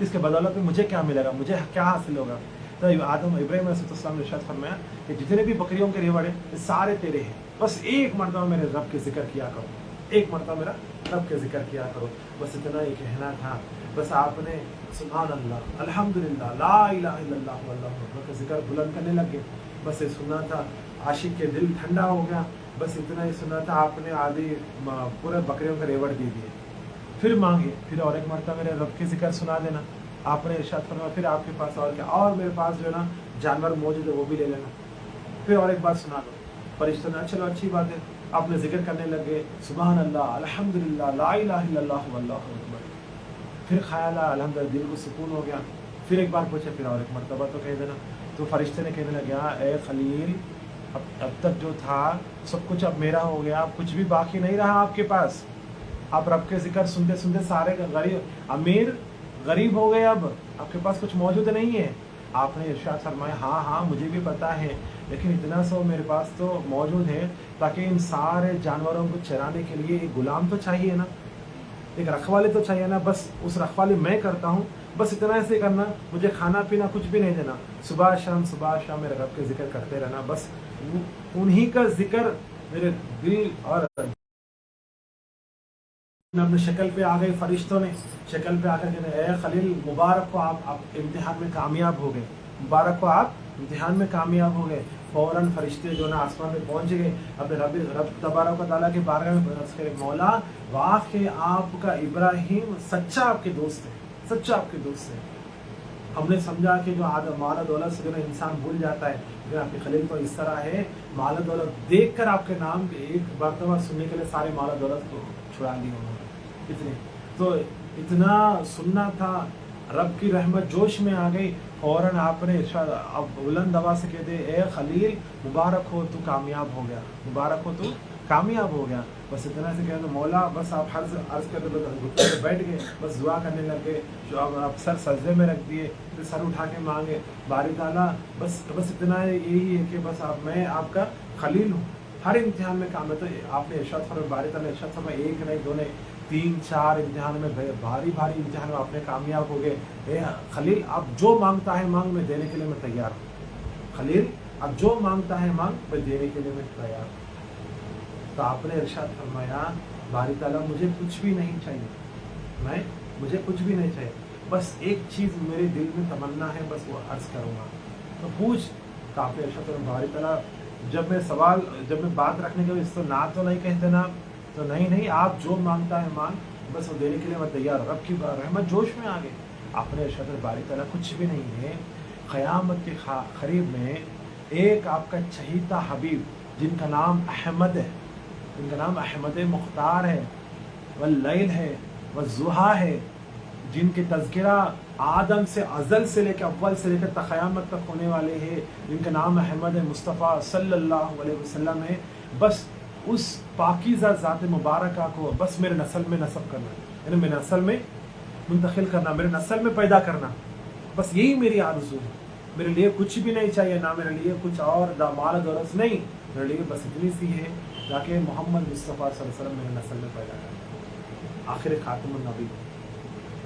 इसके बदौलत में मुझे क्या मिलेगा, मुझे क्या हासिल होगा। तो आदम इब्राहीम अलैहिस्सलाम ने इरशाद फरमाया कि जितने भी बकरियों के रेवड़े सारे तेरे हैं, बस एक मरतबा मेरे रब के जिक्र किया करो, एक मरतबा मेरा रब के जिक्र किया करो, बस इतना ही कहना था। बस आपने सुभान अल्लाह, अल्हम्दुलिल्लाह, ला इलाहा इल्लल्लाह, अल्लाहु अकबर का जिक्र बुलंद करने लगे। बस ये सुनना था, आशिक के दिल ठंडा हो गया। बस इतना ही सुना था, आपने आधी पूरे बकरियों का रेवड़ दे दिए। फिर मांगे, फिर और एक मरतबा मेरे रब की जिक्र सुना देना। आपने इरशाद फरमाया फिर आपके पास और क्या, और मेरे पास जो है ना जानवर मौजूद है वो भी ले लेना। फिर और एक बार सुना दो। फरिश्ते ने चलो अच्छी बात है, आपने जिक्र करने लगे, सुभान अल्लाह, अल्हम्दुलिल्लाह, ला इलाहा इल्लल्लाह, वल्लाहु अकबर। फिर ख्याल आया, अल्हम्दुलिल्लाह, दिल को सुकून हो गया। फिर एक बार पूछे, फिर और एक मरतबा तो कह देना। तो फरिश्ते ने कहने लगा, ए खलील, अब तक जो था सब कुछ अब मेरा हो गया, अब कुछ भी बाकी नहीं रहा आपके पास। आप रब के जिक्र सुनते सुनते सारे गरीब अमीर गरीब हो गए, अब आपके पास कुछ मौजूद नहीं है। आपने इरशाद फरमाया हाँ हाँ मुझे भी पता है, लेकिन इतना सो मेरे पास तो मौजूद है, ताकि इन सारे जानवरों को चराने के लिए एक गुलाम तो चाहिए ना, एक रखवाले तो चाहिए ना। बस उस रखवाले मैं करता हूँ, बस इतना ऐसे करना, मुझे खाना पीना कुछ भी नहीं देना, सुबह शाम मेरे रब के जिक्र करते रहना। बस उन्हीं का जिक्र मेरे दिल और अपने शक्ल पे आ गए। फरिश्तों ने शक्ल पे आकर कहते, ए खलील, मुबारक हो, आप इम्तिहान में कामयाब हो गए, मुबारक हो, आप इम्तिहान में कामयाब हो गए। फौरन फरिश्ते जो ना आसमान में पहुंच गए, अपने रब तबारक व तआला के बारगाह में, मौला वाक़ई आपका इब्राहिम सच्चा आपके दोस्त है, सच्चा आपके दोस्त है। हमने समझा कि जो माल दौलत से जो ना इंसान भूल जाता है, लेकिन आपके खलील तो इस तरह है, माल दौलत देख कर आपके नाम एक मरतबा सुनने के लिए सारे माल दौलत को छुड़ा ली उन्होंने। इतने तो इतना सुनना था, रब की रहमत जोश में आ गई। फौरन आपने अब बुलंद आवाज़ से कहते, ए खलील, मुबारक हो, तू कामयाब हो गया, मुबारक हो, तू कामयाब हो गया। बस इतना से कहते, मौला बस आप अर्ज करते घुटने पे बैठ गए, बस दुआ करने लग गए, जो अब आप सर सजदे में रख दिए, फिर सर उठा के मांगे, बारी ताला बस इतना यही है कि बस मैं आपका खलील हूँ, हर इम्तिहान में काम है। तो आपने इरशाद फरमाया, बारी ताला इरशाद फरमाया, एक नहीं दो नहीं 3-4 इम्तिहान में, भारी इम्तिहान में आपने कामयाब हो गए। ए खलील, आप जो मांगता है मांग, मैं देने के लिए मैं तैयार हूँ। खलील, आप जो मांगता है मांग, मैं देने के लिए मैं तैयार हूँ। तो आपने इरशाद फरमाया, बारी ताला मुझे कुछ भी नहीं चाहिए, मुझे कुछ भी नहीं चाहिए, बस एक चीज़ मेरे दिल में तमन्ना है, बस वो अर्ज करूँगा। तो पूछ। तो आपने इरशाद फरमाया, बारी ताला जब मैं बात रखने के लिए तो ना तो नहीं कहते ना, तो नहीं, आप जो मांगता है मांग, बस वो देने के लिए मैं तैयार हूँ। रब की रहमत जोश में आ गई। आपने इरशाद बारी ताला कुछ भी नहीं है, क़यामत के करीब में एक आपका चहीता हबीब जिनका नाम अहमद है, जिनका नाम अहमद मुख्तार है, वल्लैल है, वज़ुहा है, जिनके तज़किरा आदम से अज़ल से लेकर अव्वल से लेकर क़यामत तक होने वाले हैं, जिनका नाम अहमद मुस्तफ़ा सल्लल्लाहु अलैहि वसल्लम है। बस उस पाकीज़ा ज़ात मुबारका को बस मेरे नस्ल में नस्ब करना, यानी मेरे नस्ल में मुंतकिल करना, मेरे नस्ल में पैदा करना, बस यही मेरी आरज़ू है। मेरे लिए कुछ भी नहीं चाहिए, ना मेरे लिए कुछ और माल दौलत नहीं, मेरे लिए बस इतनी सी है, ताकि मोहम्मद मुस्तफ़ा सल्लल्लाहु अलैहि वसल्लम मेरे नस्ल में पैदा करना, आखिर खातमुन नबी।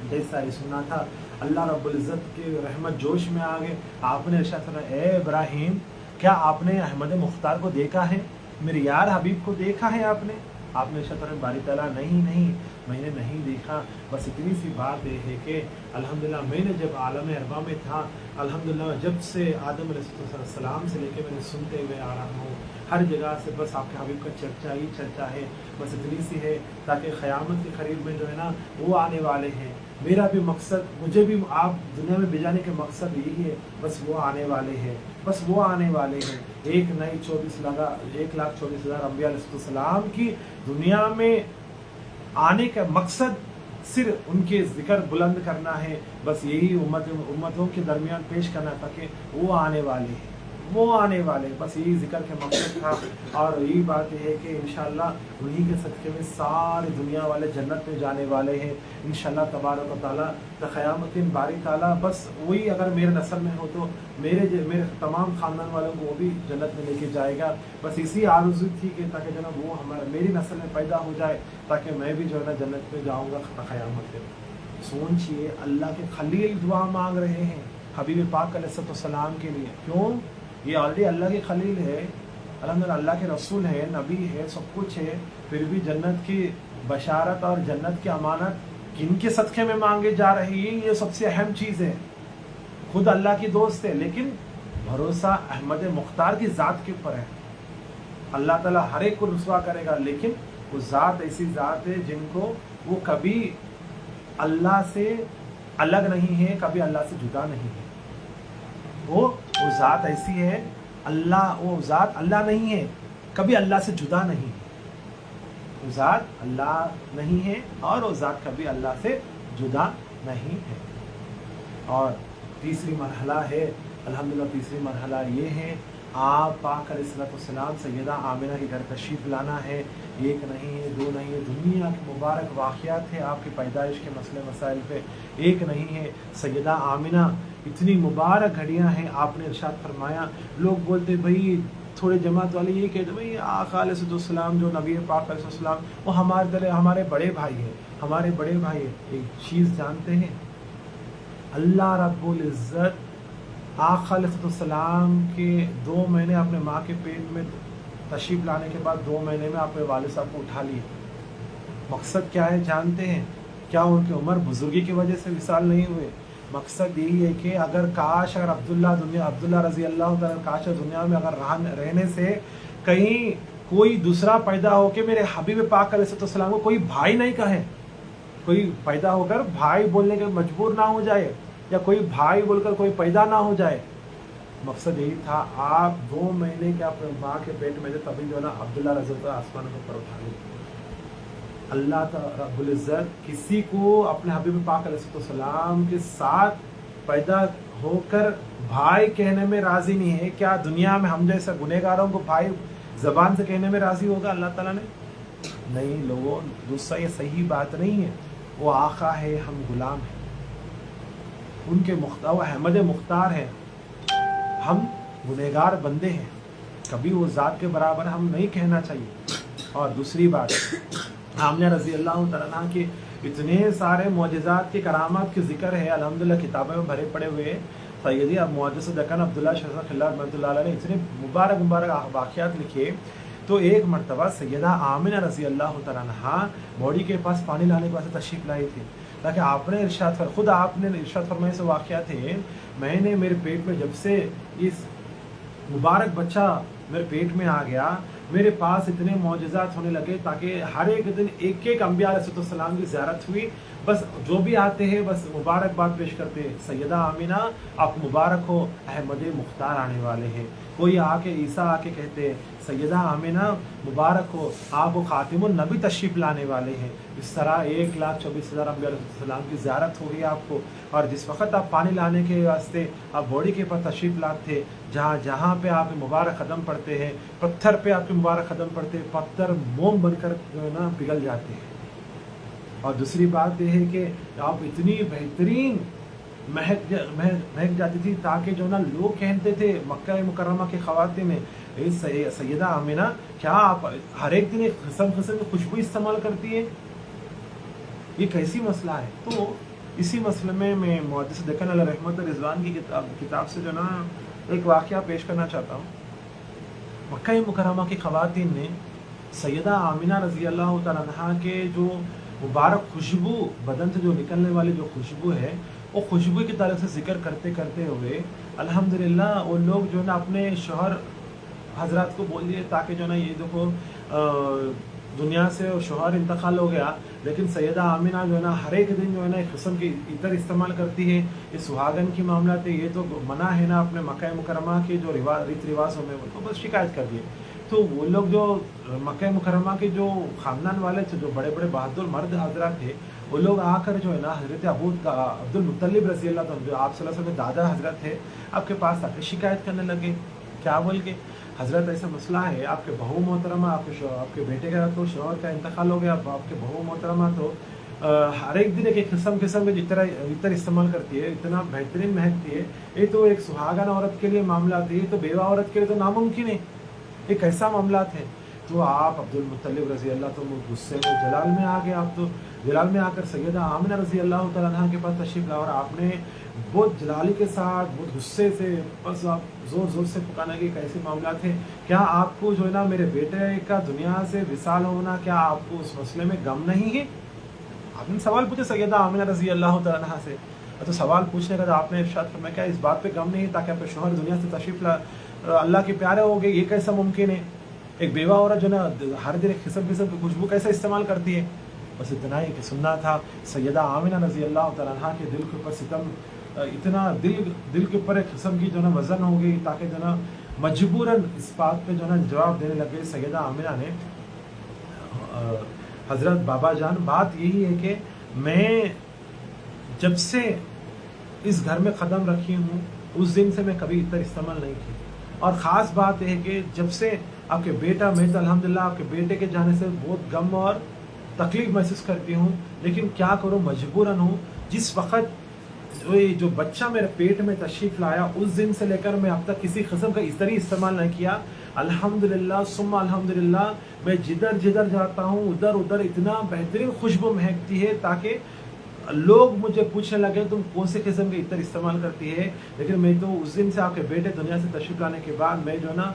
जैसा ही सुना था, अल्लाह रब्बुल इज़्ज़त की रहमत जोश में आ गए। आपने इरशाद फरमाया, ए इब्राहिम, क्या आपने अहमद मुख्तार को देखा है, मेरे यार हबीब को देखा है आपने? आपने इरशाद फरमाया, बारी ताला नहीं मैंने नहीं देखा, बस इतनी सी बात ये है कि अल्हम्दुलिल्लाह मैंने जब आलम अरबा में था, अल्हम्दुलिल्लाह जब से आदम अलैहिस्सलाम से लेकर मैंने सुनते हुए आ रहा हूँ, ہر جگہ سے بس آپ کے حبیب کا چرچا ہی چرچا ہے، بس اتنی سی ہے تاکہ قیامت کے قریب میں جو ہے نا وہ آنے والے ہیں۔ میرا بھی مقصد، مجھے بھی آپ دنیا میں بھیجانے کے مقصد یہی ہے، بس وہ آنے والے ہیں، بس وہ آنے والے ہیں۔ 1,24,000 انبیاء علیہ السلام کی دنیا میں آنے کا مقصد صرف ان کے ذکر بلند کرنا ہے، بس یہی امتوں کے درمیان پیش کرنا تھا کہ وہ آنے والے ہیں، وہ آنے والے ہیں، بس یہی ذکر کا مقصد تھا۔ اور یہی بات یہ ہے کہ انشاءاللہ انہی کے صدقے میں ساری دنیا والے جنت میں جانے والے ہیں انشاءاللہ تبارک و تعالیٰ۔ قیامت دن باری تعالیٰ بس وہی اگر میرے نسل میں ہو تو میرے تمام خاندان والوں کو وہ بھی جنت میں لے کے جائے گا۔ بس اسی آرزو تھی کہ تاکہ جناب وہ میری نسل میں پیدا ہو جائے تاکہ میں بھی جو ہے نا جنت میں جاؤں گا قیامت دن۔ سوچئے اللہ کے خلیل دعا مانگ رہے ہیں حبیب پاک علیہ السلام کے لیے، کیوں؟ یہ آلریڈی اللہ کے خلیل ہے، الحمدللہ اللہ کے رسول ہے، نبی ہے، سب کچھ ہے، پھر بھی جنت کی بشارت اور جنت کی امانت کن کے صدقے میں مانگے جا رہی ہے؟ یہ سب سے اہم چیز ہے۔ خود اللہ کی دوست ہے لیکن بھروسہ احمد مختار کی ذات کے اوپر ہے۔ اللہ تعالیٰ ہر ایک کو رسوا کرے گا، لیکن وہ ذات ایسی ذات ہے جن کو وہ کبھی اللہ سے الگ نہیں ہے، کبھی اللہ سے جدا نہیں ہے۔ وہ ذات ایسی ہے، وہ ذات اللہ نہیں ہے، کبھی اللہ سے جدا نہیں ہے۔ وہ ذات اللہ نہیں ہے اور وہ ذات کبھی اللہ سے جدا نہیں ہے۔ اور تیسری مرحلہ ہے، الحمدللہ تیسری مرحلہ یہ ہے، آپ پاک علیہ السلام سیدہ آمنہ کے گھر تشریف لانا ہے۔ ایک نہیں ہے، دو نہیں ہے، دنیا کے مبارک واقعات ہیں آپ کی پیدائش کے مسئلے مسائل پہ، ایک نہیں ہے۔ سیدہ آمنہ اتنی مبارک گھڑیاں ہیں، آپ نے ارشاد فرمایا، لوگ بولتے بھائی تھوڑے جماعت والے یہ کہتے بھائی آقا علیہ السلام جو نبی پاک علیہ السلام وہ ہمارے بڑے بھائی ہیں، ہمارے بڑے بھائی ہیں۔ ایک چیز جانتے ہیں، اللہ رب العزت آقا علیہ السلام کے 2 مہینے اپنے ماں کے پیٹ میں تشریف لانے کے بعد 2 مہینے میں اپنے والد صاحب کو اٹھا لیے۔ مقصد کیا ہے جانتے ہیں؟ کیا ان کی عمر بزرگی کی وجہ سے وصال نہیں ہوئے؟ مقصد یہی ہے کہ اگر عبداللہ رضی اللہ تعالیٰ کاش دنیا میں اگر رہنے سے کہیں کوئی دوسرا پیدا ہو کے میرے حبیب پاک علیہ السلام کو کوئی بھائی نہیں کہے، کوئی پیدا ہو کر بھائی بولنے کے مجبور نہ ہو جائے، یا کوئی بھائی بول کر کوئی پیدا نہ ہو جائے۔ مقصد یہی تھا، آپ 2 مہینے کے اپنے ماں کے پیٹ میں تھے، تبھی جو ہے نا عبداللہ رضی اللہ آسمان کے اوپر اٹھا لی۔ اللہ رب العزت کسی کو اپنے حبیب پاک علیہ السلام کے ساتھ پیدا ہو کر بھائی کہنے میں راضی نہیں ہے۔ کیا دنیا میں ہم جیسے گنہگاروں کو بھائی زبان سے کہنے میں راضی ہوگا اللہ تعالیٰ نے؟ نہیں لوگوں، دوسرا یہ صحیح بات نہیں ہے۔ وہ آقا ہے، ہم غلام ہیں، ان کے وہ احمد مختار ہے، ہم گنہگار بندے ہیں، کبھی وہ ذات کے برابر ہم نہیں کہنا چاہیے۔ اور دوسری بات، آمنہ رضی اللہ تعالیٰ کے اتنے سارے معجزات کے کرامات کے ذکر ہے، الحمدللہ کتابوں میں بھرے پڑے ہوئے۔ سیدی معجزہ دکن عبداللہ شاہ خلال رحمۃ اللہ علیہ نے اتنے مبارک واقعات لکھے۔ تو ایک مرتبہ سیدہ آمنہ رضی اللہ تعالیٰ عنہا بوڑی کے پاس پانی لانے کے واسطے تشریف لائی تھی، تاکہ آپ نے خود آپ نے ارشاد فرمائے سے واقعات تھے، میں نے میرے پیٹ میں جب سے اس مبارک بچہ میرے پیٹ میں آ گیا، میرے پاس اتنے معجزات ہونے لگے تاکہ ہر ایک دن ایک انبیاء علیہ السلام کی زیارت ہوئی، بس جو بھی آتے ہیں بس مبارکباد پیش کرتے ہیں، سیدہ آمنہ آپ مبارک ہو، احمد مختار آنے والے ہیں۔ کوئی عیسیٰ آ کے کہتے سیدہ آمنہ مبارک ہو، آپ وہ خاتم النبی تشریف لانے والے ہیں۔ اس طرح 1,24,000 انبیاء علیہ السلام کی زیارت ہوئی آپ کو، اور جس وقت آپ پانی لانے کے واسطے آپ بوڑی کے پاس تشریف لاتے، جہاں پہ آپ مبارک قدم پڑتے ہیں، پتھر پہ آپ کے مبارک قدم پڑتے، پتھر موم بن کر پگھل جاتے ہیں۔ اور دوسری بات یہ ہے کہ آپ اتنی بہترین مہک جاتی تھی، تاکہ جو نا لوگ کہتے تھے مکہ مکرمہ کے خواتین میں، سیدہ آمنہ کیا آپ ہر ایک دن ایک قسم کی خوشبو استعمال کرتی ہے؟ یہ کیسی مسئلہ ہے؟ تو اسی مسئلے میں محدث دکن علیہ رحمت رضوان کی کتاب سے جو نا ایک واقعہ پیش کرنا چاہتا ہوں۔ مکہ مکرمہ کی خواتین نے سیدہ آمنہ رضی اللہ تعالیٰ عنہا کے جو مبارک خوشبو، بدن سے جو نکلنے والی جو خوشبو ہے، وہ خوشبو کی تعلق سے ذکر کرتے ہوئے الحمدللہ وہ لوگ جو نا اپنے شوہر हजरात को बोल दिए ताकि जो ना ये देखो दुनिया से शोहर इंतकाल हो गया, लेकिन सैयदा आमिना जो है ना हर एक दिन जो है ना एक किस्म की इतर इस्तेमाल करती है। ये सुहागन की मामला थे, ये तो मना है ना अपने मक्का मुकरमा के जो रीति रिवाजों में, उनको बस शिकायत कर दिए। तो वो लोग जो मक्का मुकरमा के जो ख़ानदान वाले थे, जो बड़े बड़े बहादुर मर्द हजरात थे, वो लोग आकर जो है ना हज़रत अब्दुल मुत्तलिब रज़ी अल्लाह तआला, जो आप सल्लल्लाहु अलैहि वसल्लम के दादा हजरत थे, आपके पास आकर शिकायत करने लगे। क्या बोल के, हज़रत ऐसा मसला है, आपके बहू मोहतरमा, आपके बेटे का तो शौहर का इंतकाल हो गया, आपके बहू मोहतरमा तो हर एक दिन एक किस्म के इतर इस्तेमाल करती है, इतना बेहतरीन महकती है। ये तो एक सुहागन औरत के लिए मामला थे, ये तो बेवा औरत के लिए तो नामुमकिन है, ये कैसा मामला थे। तो आप अब्दुल मुत्तलिब रज़ी अल्लाह तो गुस्से में जलाल में आ गए। आप तो जलाल में आकर सैयदा आमिना रज़ी अल्लाह तआला अन्हा के पास तशरीफ़ लाए और आपने बहुत जलाली के साथ, बहुत गुस्से से, बस आप ज़ोर ज़ोर से पुकारा कि कैसे मामला थे, क्या आपको जो है ना मेरे बेटे का दुनिया से विसाल होना, क्या आपको उस मसले में गम नहीं है? आपने सवाल पूछे सैयदा आमिना रज़ी अल्लाह तआला अन्हा से। तो सवाल पूछने का तो आपने इरशाद फरमाया, क्या इस बात पे गम नहीं है ताकि आपके शौहर दुनिया से तशरीफ़ अल्लाह के प्यारे हो गए, ये कैसा मुमकिन है? एक बेवा औरत जो ना हर दिन एक किस्म की खुशबू कैसे इस्तेमाल करती है? बस इतना ही कि सुनना था। सैयदा आमिना रज़ी अल्लाह तआला अन्हा के दिल के ऊपर सितम, इतना दिल के ऊपर एक किस्म की जो ना वज़न हो गई, ताकि जो ना मजबूरन इस बात पे जो ना जवाब देने लगे सैयदा आमिना ने, हज़रत बाबा जान, बात यही है कि मैं जब से इस घर में कदम रखी हूँ उस दिन से मैं कभी इतर इस्तेमाल नहीं की, और ख़ास बात यह है कि जब से आपके बेटा, मैं तो अल्हम्दुलिल्लाह आपके बेटे के जाने से बहुत गम और तकलीफ़ महसूस करती हूँ, लेकिन क्या करूँ, मजबूरन हूँ। जिस वक़्त जो बच्चा मेरे पेट में तशरीफ़ लाया, उस दिन से लेकर मैं अब तक किसी किस्म का इस्तरी इस्तेमाल नहीं किया। अल्हम्दुलिल्लाह सुम्मा अल्हम्दुलिल्लाह, मैं जिधर जाता हूँ उधर उधर इतना बेहतरीन खुशबू महकती है, ताकि लोग मुझे पूछने लगे तुम कौन से किस्म के इतर इस्तेमाल करती है। लेकिन मैं तो उस दिन से आपके बेटे दुनिया से तशरीफ़ लाने के बाद मैं जो ना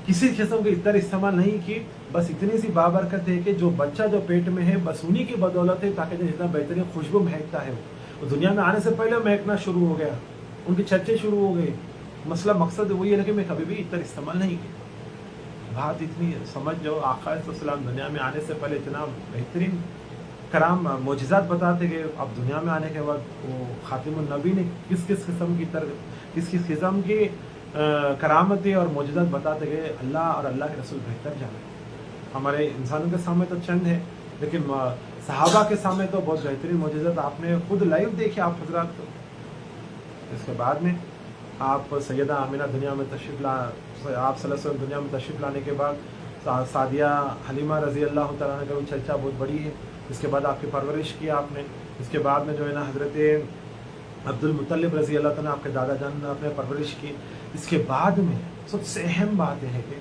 किसी किस्म के इतर इस्तेमाल नहीं की। बस इतनी सी बाबरकत है कि जो बच्चा जो पेट में है, बस उन्हीं की बदौलत है, ताकि जो इतना बेहतरीन खुशबू महकता है वो दुनिया में आने से पहले महकना शुरू हो गया, उनकी चर्चे शुरू हो गए। मसला मकसद वही है कि मैं कभी भी इतर इस्तेमाल नहीं की। बात इतनी समझ जाओ, आका सल्लल्लाहु दुनिया में आने से पहले इतना बेहतरीन कराम मोजिज़ात बताते गए। अब दुनिया में आने के बाद वो खातिमुन नबी ने किस किस किस्म की करामतें और मोजिज़ात बताते गए, अल्लाह और अल्लाह के रसूल बेहतर जाने। हमारे इंसानों के सामने तो चंद है, लेकिन सहाबा के सामने तो बहुत बेहतरीन मोजिज़ात आपने खुद लाइव देखी आप हजरात को। इसके बाद में आप सैयदा आमिना दुनिया में तशरीफ़ ला, आप सल्लल्लाहु अलैहि वसल्लम दुनिया में तशरीफ़ लाने के बाद सादिया हलीमा रज़ी अल्लाह तआला अन्हा की चर्चा बहुत बड़ी है। इसके बाद आपकी परवरिश की आपने, इसके बाद में जो है ना हज़रत अब्दुल मुत्तलिब रज़ी अल्लाह तआला आपके दादा जान ने आपने परवरिश की। इसके बाद में सबसे अहम बात यह है कि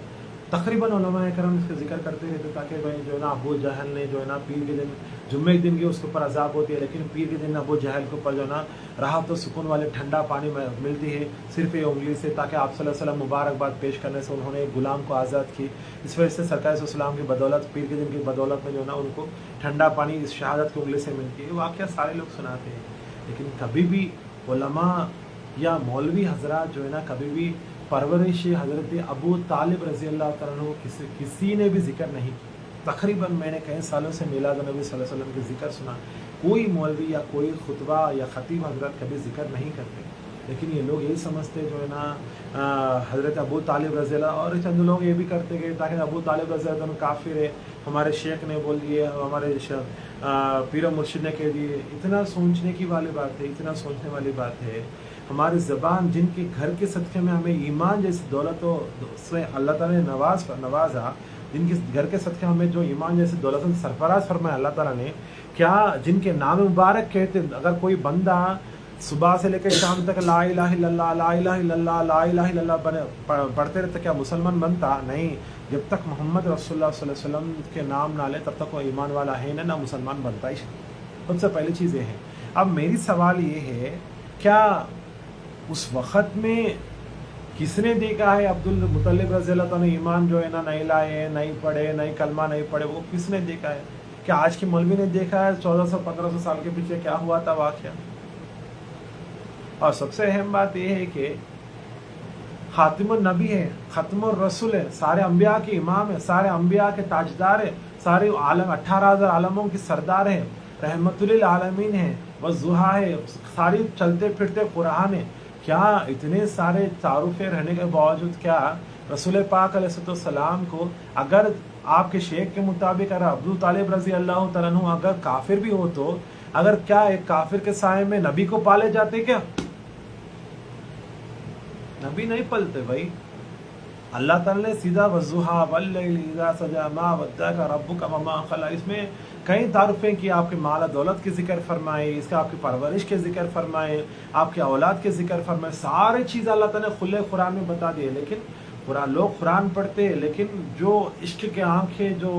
तकरीबन उलमाए करम इसका जिक्र करते रहते, ताकि भाई जो है ना अबू जहल ने जो है ना पीर के दिन, जुम्मे के दिन की उसके ऊपर अजाब होती है, लेकिन पीर के दिन अबू जहल के ऊपर जो ना राहत और सुकून वाले ठंडा पानी मिलती है सिर्फ ये उंगली से, ताकि आप सल्लल्लाहु अलैहि वसल्लम मुबारकबाद पेश करने से उन्होंने एक गुलाम को आज़ाद की। इस वजह से सरकार सल्लल्लाहु की बदौलत, पीर के दिन की बदौलत में जो है ना उनको ठंडा पानी इस शहादत की उंगली से मिलती है। वाक़या सारे लोग सुनाते हैं, लेकिन कभी भी उलमा या मौलवी हजरात जो है ना कभी भी परवरिश हज़रत अबू तालिब रज़ी अल्लाह तआला अन्हु किसी ने भी जिक्र नहीं की। तकरीबन मैंने कई सालों से मिलाद नबी सल्लल्लाहु अलैहि वसल्लम के जिक्र सुना, कोई मौलवी या कोई खुतबा या ख़तीब हजरत कभी जिक्र नहीं करते। लेकिन ये लोग यही समझते जो है ना हज़रत अबू तालिब रज़ी अल्लाह, और चंद लोग ये भी करते गए ताकि अबू तालिब रज़ी अल्लाह काफिर है, हमारे शेख ने बोल दिए, हमारे पीर मुर्शिद ने कह दिए। इतना सोचने की वाली बात है, इतना सोचने वाली बात है। हमारी ज़बान जिनके घर के सदक़े में हमें ईमान जैसी दौलत से अल्लाह ताला ने नवाजा, जिनके घर के सदक़े हमें जो ईमान जैसी दौलत से सरफराज फरमाया अल्लाह ताला ने, क्या जिनके नाम मुबारक कहते, अगर कोई बंदा सुबह से लेकर शाम तक ला इलाहा इल्लल्लाह ला इलाहा इल्लल्लाह ला इलाहा इल्लल्लाह पढ़ते रहते, क्या मुसलमान बनता? नहीं। जब तक मोहम्मद रसूलुल्लाह सल्लल्लाहु अलैहि वसल्लम के नाम ना ले तब तक वो ईमान वाला है ना मुसलमान बनता ही। सबसे पहली चीज़ ये है। अब मेरी सवाल ये है, क्या उस वक़्त में किसने देखा है अब्दुल मुत्तलिब रज़ी अल्लाह तआला ईमान जो है ना नहीं लाए, नहीं पढ़े, नहीं कलमा नहीं पढ़े, वो किसने देखा है? क्या आज के मौलवी ने देखा है 1400-1500 साल के पीछे क्या हुआ था वाक़या? और सबसे अहम बात यह है कि खातिमुन नबी है, खत्मुर रसूल है, सारे अंबिया के इमाम है, सारे अंबिया के ताजदार है, सारे आलम 18,000 आलमों की सरदार है, रहमतुल आलमीन है, वज़ुहा है, सारी चलते फिरते कुरान है। क्या इतने सारे तारुफे रहने के बावजूद क्या रसूल पाक अलैहिस्सलाम को अगर आपके शेख के मुताबिक अगर अबू तालिब रजी अल्लाह तआला अन्हु अगर काफिर भी हो तो अगर क्या एक काफिर के साए में नबी को पाले जाते क्या? नबी नहीं पलते भाई। अल्लाह ताला ने सीधा वज़ुहा वल्लैलि इज़ा सजा मा वद्दअका रब्बुका वमा क़ला, इसमें कई तारुफें की, आपके माल दौलत के जिक्र फरमाए, इसका आपकी परवरिश के जिक्र फरमाए, आपके औलाद के जिक्र फरमाए, सारी चीज़ अल्लाह ताला ने खुले कुरान में बता दिए। लेकिन लोग कुरान पढ़ते हैं लेकिन जो इश्क के आंखें जो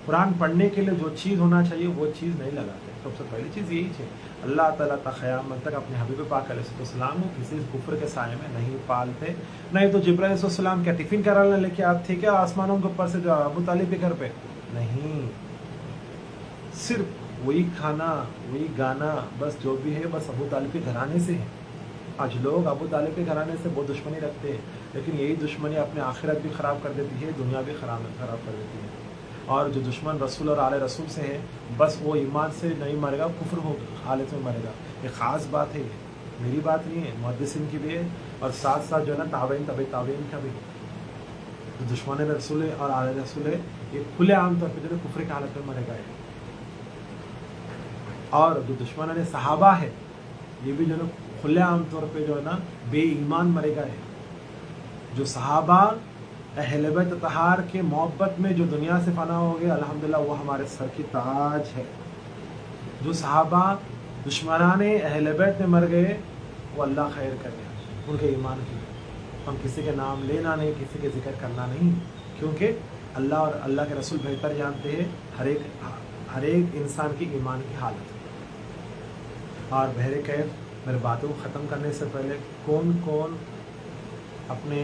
कुरान पढ़ने के लिए जो चीज़ होना चाहिए वो चीज़ नहीं लगाते। सबसे पहली चीज़ यही है, अल्लाह ताला क़यामत तक अपने हबीब पाक अलैहिस्सलाम को किसी कुफ्र के साए में नहीं पालते। नहीं तो जिब्राइल अलैहिस्सलाम क्या टिफ़िन कराने लेके आते थे क्या आसमानों के ऊपर से जो अबू तालिब के घर पे? नहीं, सिर्फ वही खाना वही गाना बस जो भी है बस अबू तालिब के घराने से है। आज लोग अबू तालिब के घराने से बहुत दुश्मनी रखते हैं, लेकिन यही दुश्मनी अपने आखिरत भी ख़राब कर देती है, दुनिया भी ख़राब कर देती है। और जो दुश्मन रसूल और आले रसूल से है बस वो ईमान से नहीं मरेगा, कुफ्र हो हालत में मरेगा। ये ख़ास बात है, मेरी बात नहीं है, मुहद्दिसीन की भी है और साथ साथ जो है ना ताबईन का भी है। जो दुश्मन रसूल और आले रसूल है ये खुले आम तौर पर जो है कुफ्र की हालत में मरेगा। और जो दुश्मन सहाबा है ये भी जो है खुले आम तौर पे जो है ना बेईमान मरेगा है। जो सहाबा अहले बैत तहार के मोहब्बत में जो दुनिया से फना हो गए अल्हम्दुलिल्लाह वो हमारे सर की ताज है। जो सहाबा दुश्मनाने अहले बैत में मर गए वो अल्लाह खैर करे उनके ईमान की। हम किसी के नाम लेना नहीं, किसी के जिक्र करना नहीं, क्योंकि अल्लाह और अल्लाह के रसूल बेहतर जानते हैं हर एक इंसान की ईमान की हालत। और बहरे कैफ मेरे बातों को ख़त्म करने से पहले कौन कौन अपने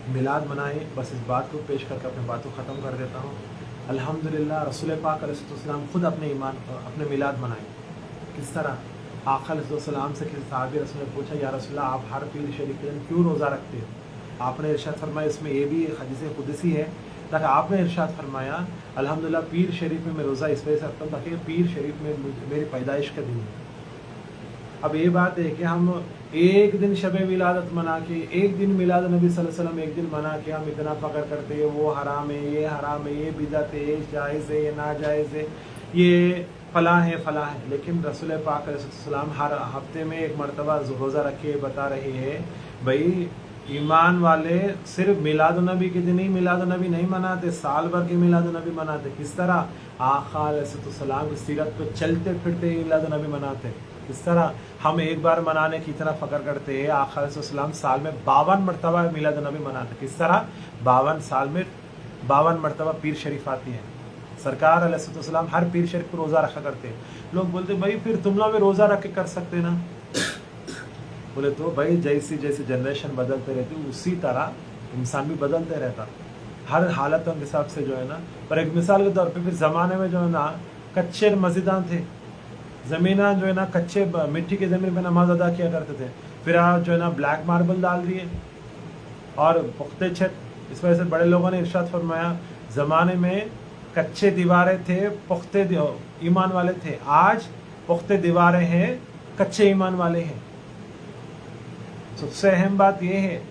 मिलाद मनाए, बस इस बात को पेश करके अपने बातों को ख़त्म कर देता हूँ। अल्हम्दुलिल्लाह रसूल पाक अलैहिस्सलाम खुद अपने मिलाद मनाए। किस तरह? आका अलैहिस्सलाम से किसी सहाबी रसूल ने पूछा, या रसूलल्लाह आप हर पीर शरीफ के दिन क्यों रोज़ा रखते हो? आपने इरशाद फरमाया, इसमें ये भी हदीस कुदसी है, ताकि आपने इरशाद फरमाया अल्हम्दुलिल्लाह पीर शरीफ में मैं रोज़ा इस वजह से रखता हूँ ताकि पीर शरीफ में मेरी पैदाइश का दिन है। अब ये बात है कि हम एक दिन शब विलादत मना के, एक दिन मिलाद नबी सल्लल्लाहु अलैहि वसल्लम एक दिन मना के हम इतना फ़ख्र करते हैं वो हराम है, ये हराम है, ये बिदअत है, ये जायज़ है, ये नाजायज़ है, ये फ़लाँ है। लेकिन रसूल पाक अलैहिस्सलाम हर हफ्ते में एक मरतबा रोज़ा रखे बता रहे हैं भाई ईमान वाले सिर्फ मिलाद नबी के दिन ही मिलाद नबी नहीं मनाते, साल भर के मिलाद नबी मनाते। किस तरह? आका अलैहिस्सलाम की सीरत पर चलते फिरते मिलाद नबी मनाते। किस तरह? हम एक बार मनाने की इतना फ़ख्र करते हैं, आका अलैहिस्सलाम साल में 52 मरतबा मिलाद नबी मनाते। किस तरह? 52 साल में 52 मरतबा पीर शरीफ आती है। सरकार अलैहिस्सलाम हर पीर शरीफ पर रोज़ा रखा करते हैं। लोग बोलते भाई फिर तुम लोग भी रोज़ा रख के कर सकते ना। बोले तो भाई जैसी जैसी जनरेशन बदलते रहती उसी तरह इंसान भी बदलते रहता, हर हालतों के हिसाब से जो है ना। पर एक मिसाल के तौर पे फिर ज़माने में जो है ना कच्चे मस्जिदां थे, ज़मीना जो है ना कच्चे मिट्टी के ज़मीन पे नमाज अदा किया करते थे। फिर आज जो है ना ब्लैक मार्बल डाल दिए और पुख्ते छत। इस वजह से बड़े लोगों ने इरशाद फरमाया ज़माने में कच्चे दीवारें थे, पुख्ते ईमान वाले थे, आज पुख्ते दीवारें हैं, कच्चे ईमान वाले हैं। सबसे अहम बात यह है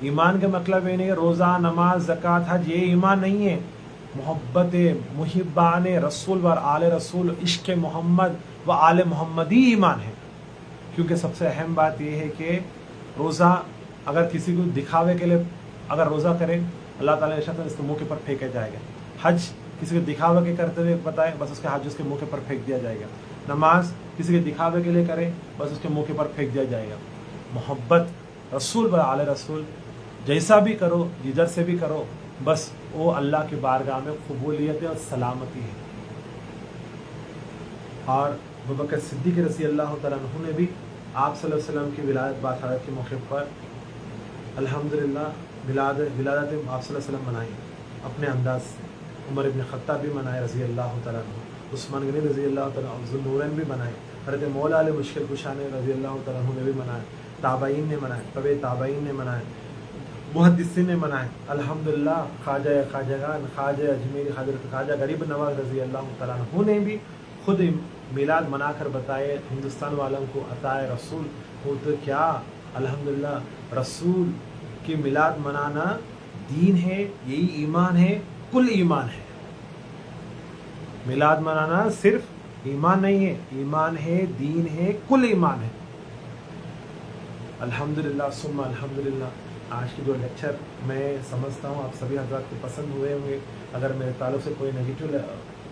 ईमान का मतलब ये नहीं रोज़ा नमाज ज़कात हज, ये ईमान नहीं है। मोहब्बत मुहिब्बान रसूल व आले रसूल इश्क मोहम्मद व आले मोहम्मदी ईमान है। क्योंकि सबसे अहम बात यह है कि रोज़ा अगर किसी को दिखावे के लिए अगर रोज़ा करें अल्लाह ताला ने इरशाद इसके मुँह के पर फेंका जाएगा। हज किसी को दिखावे के करते हुए बताए बस उसके हज उसके मुँह के पर फेंक दिया जाएगा। नमाज किसी के दिखावे के लिए करे बस उसके मुँह के पर फेंक दिया जाएगा। मोहब्बत रसूल व आले रसूल जैसा भी करो जिधर से भी करो बस वो अल्लाह की बारगाह में कबूलियत और सलामती है। और अबू बकर सिद्दीक़ रज़ी अल्लाह तआला अन्हु ने भी आप सल्लल्लाहु अलैहि वसल्लम की विलादत बाशारत के मौके पर अल्हम्दुलिल्लाह विलादत आप सल्लल्लाहु अलैहि वसल्लम मनाई अपने अंदाज से। उमर इब्न ख़त्ताब भी मनाए रज़ी अल्लाह तआला अन्हु, उस्मान गनी रज़ी अल्लाह तआला अन्हु, ज़ुन्नूरैन भी मनाए, हज़रत मौला अली मुश्किल कुशा ने रज़ी अल्लाह तआला अन्हु ने भी मनाए, ताबईन ने मनाए, तबे ताबईन ने मनाए। मुहद्दिसीन ने मनाए। अल्हम्दुलिल्लाह ख्वाजा ख्वाजागान ख्वाजा अजमेरी हजरत ख्वाजा गरीब नवाज रज़ी अल्लाह तआला अन्हु ने भी खुद मिलाद मनाकर बताए हिंदुस्तान वालों को अताए रसूल हो तो क्या। अल्हम्दुलिल्लाह रसूल की मिलाद मनाना दीन है, यही ईमान है, कुल ईमान है। मिलाद मनाना सिर्फ ईमान नहीं है, ईमान है, दीन है, कुल ईमान है। अल्हम्दुलिल्लाह सुम्मा अल्हम्दुलिल्लाह। आज की जो लेक्चर मैं समझता हूँ आप सभी हज़रात को पसंद हुए होंगे। अगर मेरे ताल्लुक़ से कोई नेगेटिव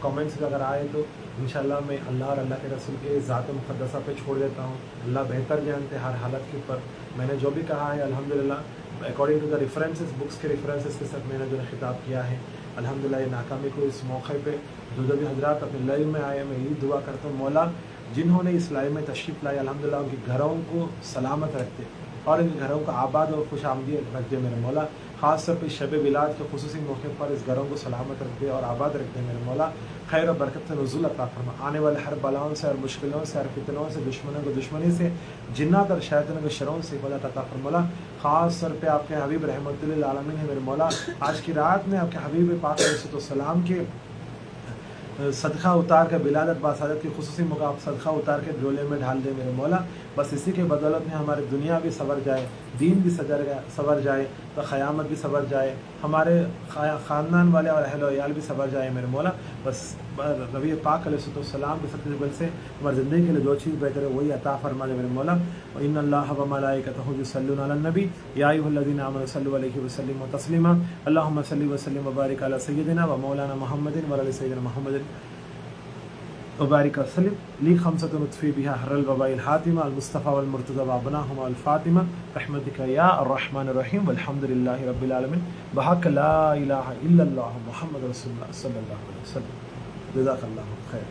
कमेंट्स अगर आए तो इंशाल्लाह मैं अल्लाह और अल्लाह के रसूल के ज़ात मुक़द्दसा पे छोड़ देता हूँ। अल्लाह बेहतर जानते हर हालत के ऊपर। मैंने जो भी कहा है अल्हम्दुलिल्लाह according to the references, books के रेफरेंसेस के साथ मैंने जो खिताब किया है। अल्हम्दुलिल्लाह ये नाकामी को इस मौके पे जो भी हज़रात अपने लाइव में आए, मैं यही दुआ करता हूँ मौला जिन्होंने इस लाइव में तशरीफ़ लाई अल्हम्दुलिल्लाह उनके घरों को सलामत रखते और इन घरों को आबाद और खुश आमदीद रख दे मेरे मौला। ख़ास तौर पर शब मिलाद के खुसूसी मौके पर इस घरों को सलामत रख दे और आबाद रख दे मेरे मौला। खैर और बरकत से नुज़ूल अता फरमा। आने वाले हर बलाओं से, हर मुश्किलों से, हर फितनों से, दुश्मनों को दुश्मनी से, जिन्नात और शैतानों के शरों से हिफाज़त अता फरमा मौला। ख़ास तौर पे आपके हबीब रहमतुल लिल आलमीन है मेरे मौला। आज की रात में आपके हबीब पाक अलैहिस्सलाम के सदका उतार कर बिलादत बासादत की खुसूसी मौका सदका उतार के डोले में ढाल दे मेरे मौला। बस इसी के बदौलत में हमारी दुनिया भी सवर जाए, दीन भी सवर जाए, तो क़यामत भी सवर जाए, हमारे ख़ानदान वाले और अहल याल भी सवर जाए मेरे मौला। बस नबी पाक अलैहिस्सलाम के सदक़े से हमारी ज़िंदगी के लिए जो चीज़ बेहतर है वही अता फरमा दे मेरे मौला। व इन्नल्लाह व मलाइकतहु युसल्लूना अलन नबी या अय्युहल्लज़ीना आमनू सल्लु अलैहि व सल्लिमू तस्लीमा। अल्लाहुम्मा सल्लि व सल्लिम व बारिक अला सय्यिदिना व मौलाना मुहम्मदिन व अला सय्यिदिना मुहम्मदिन वबारिक वसल्लिम ली खमसतुन उत्फ़ी बिहा हर्रल वबाइल हातिमा अल मुस्तफ़ा वल मुर्तज़ा व अबनाहुमा अल फ़ातिमा रहमतिका या अर्रहमान अर्रहीम वल्हम्दुलिल्लाहि रब्बिल आलमीन बहक़ ला इलाहा इल्लल्लाह मुहम्मद रसूलुल्लाह सल्लल्लाहु अलैहि वसल्लम। जज़ाकल्लाहु खैर।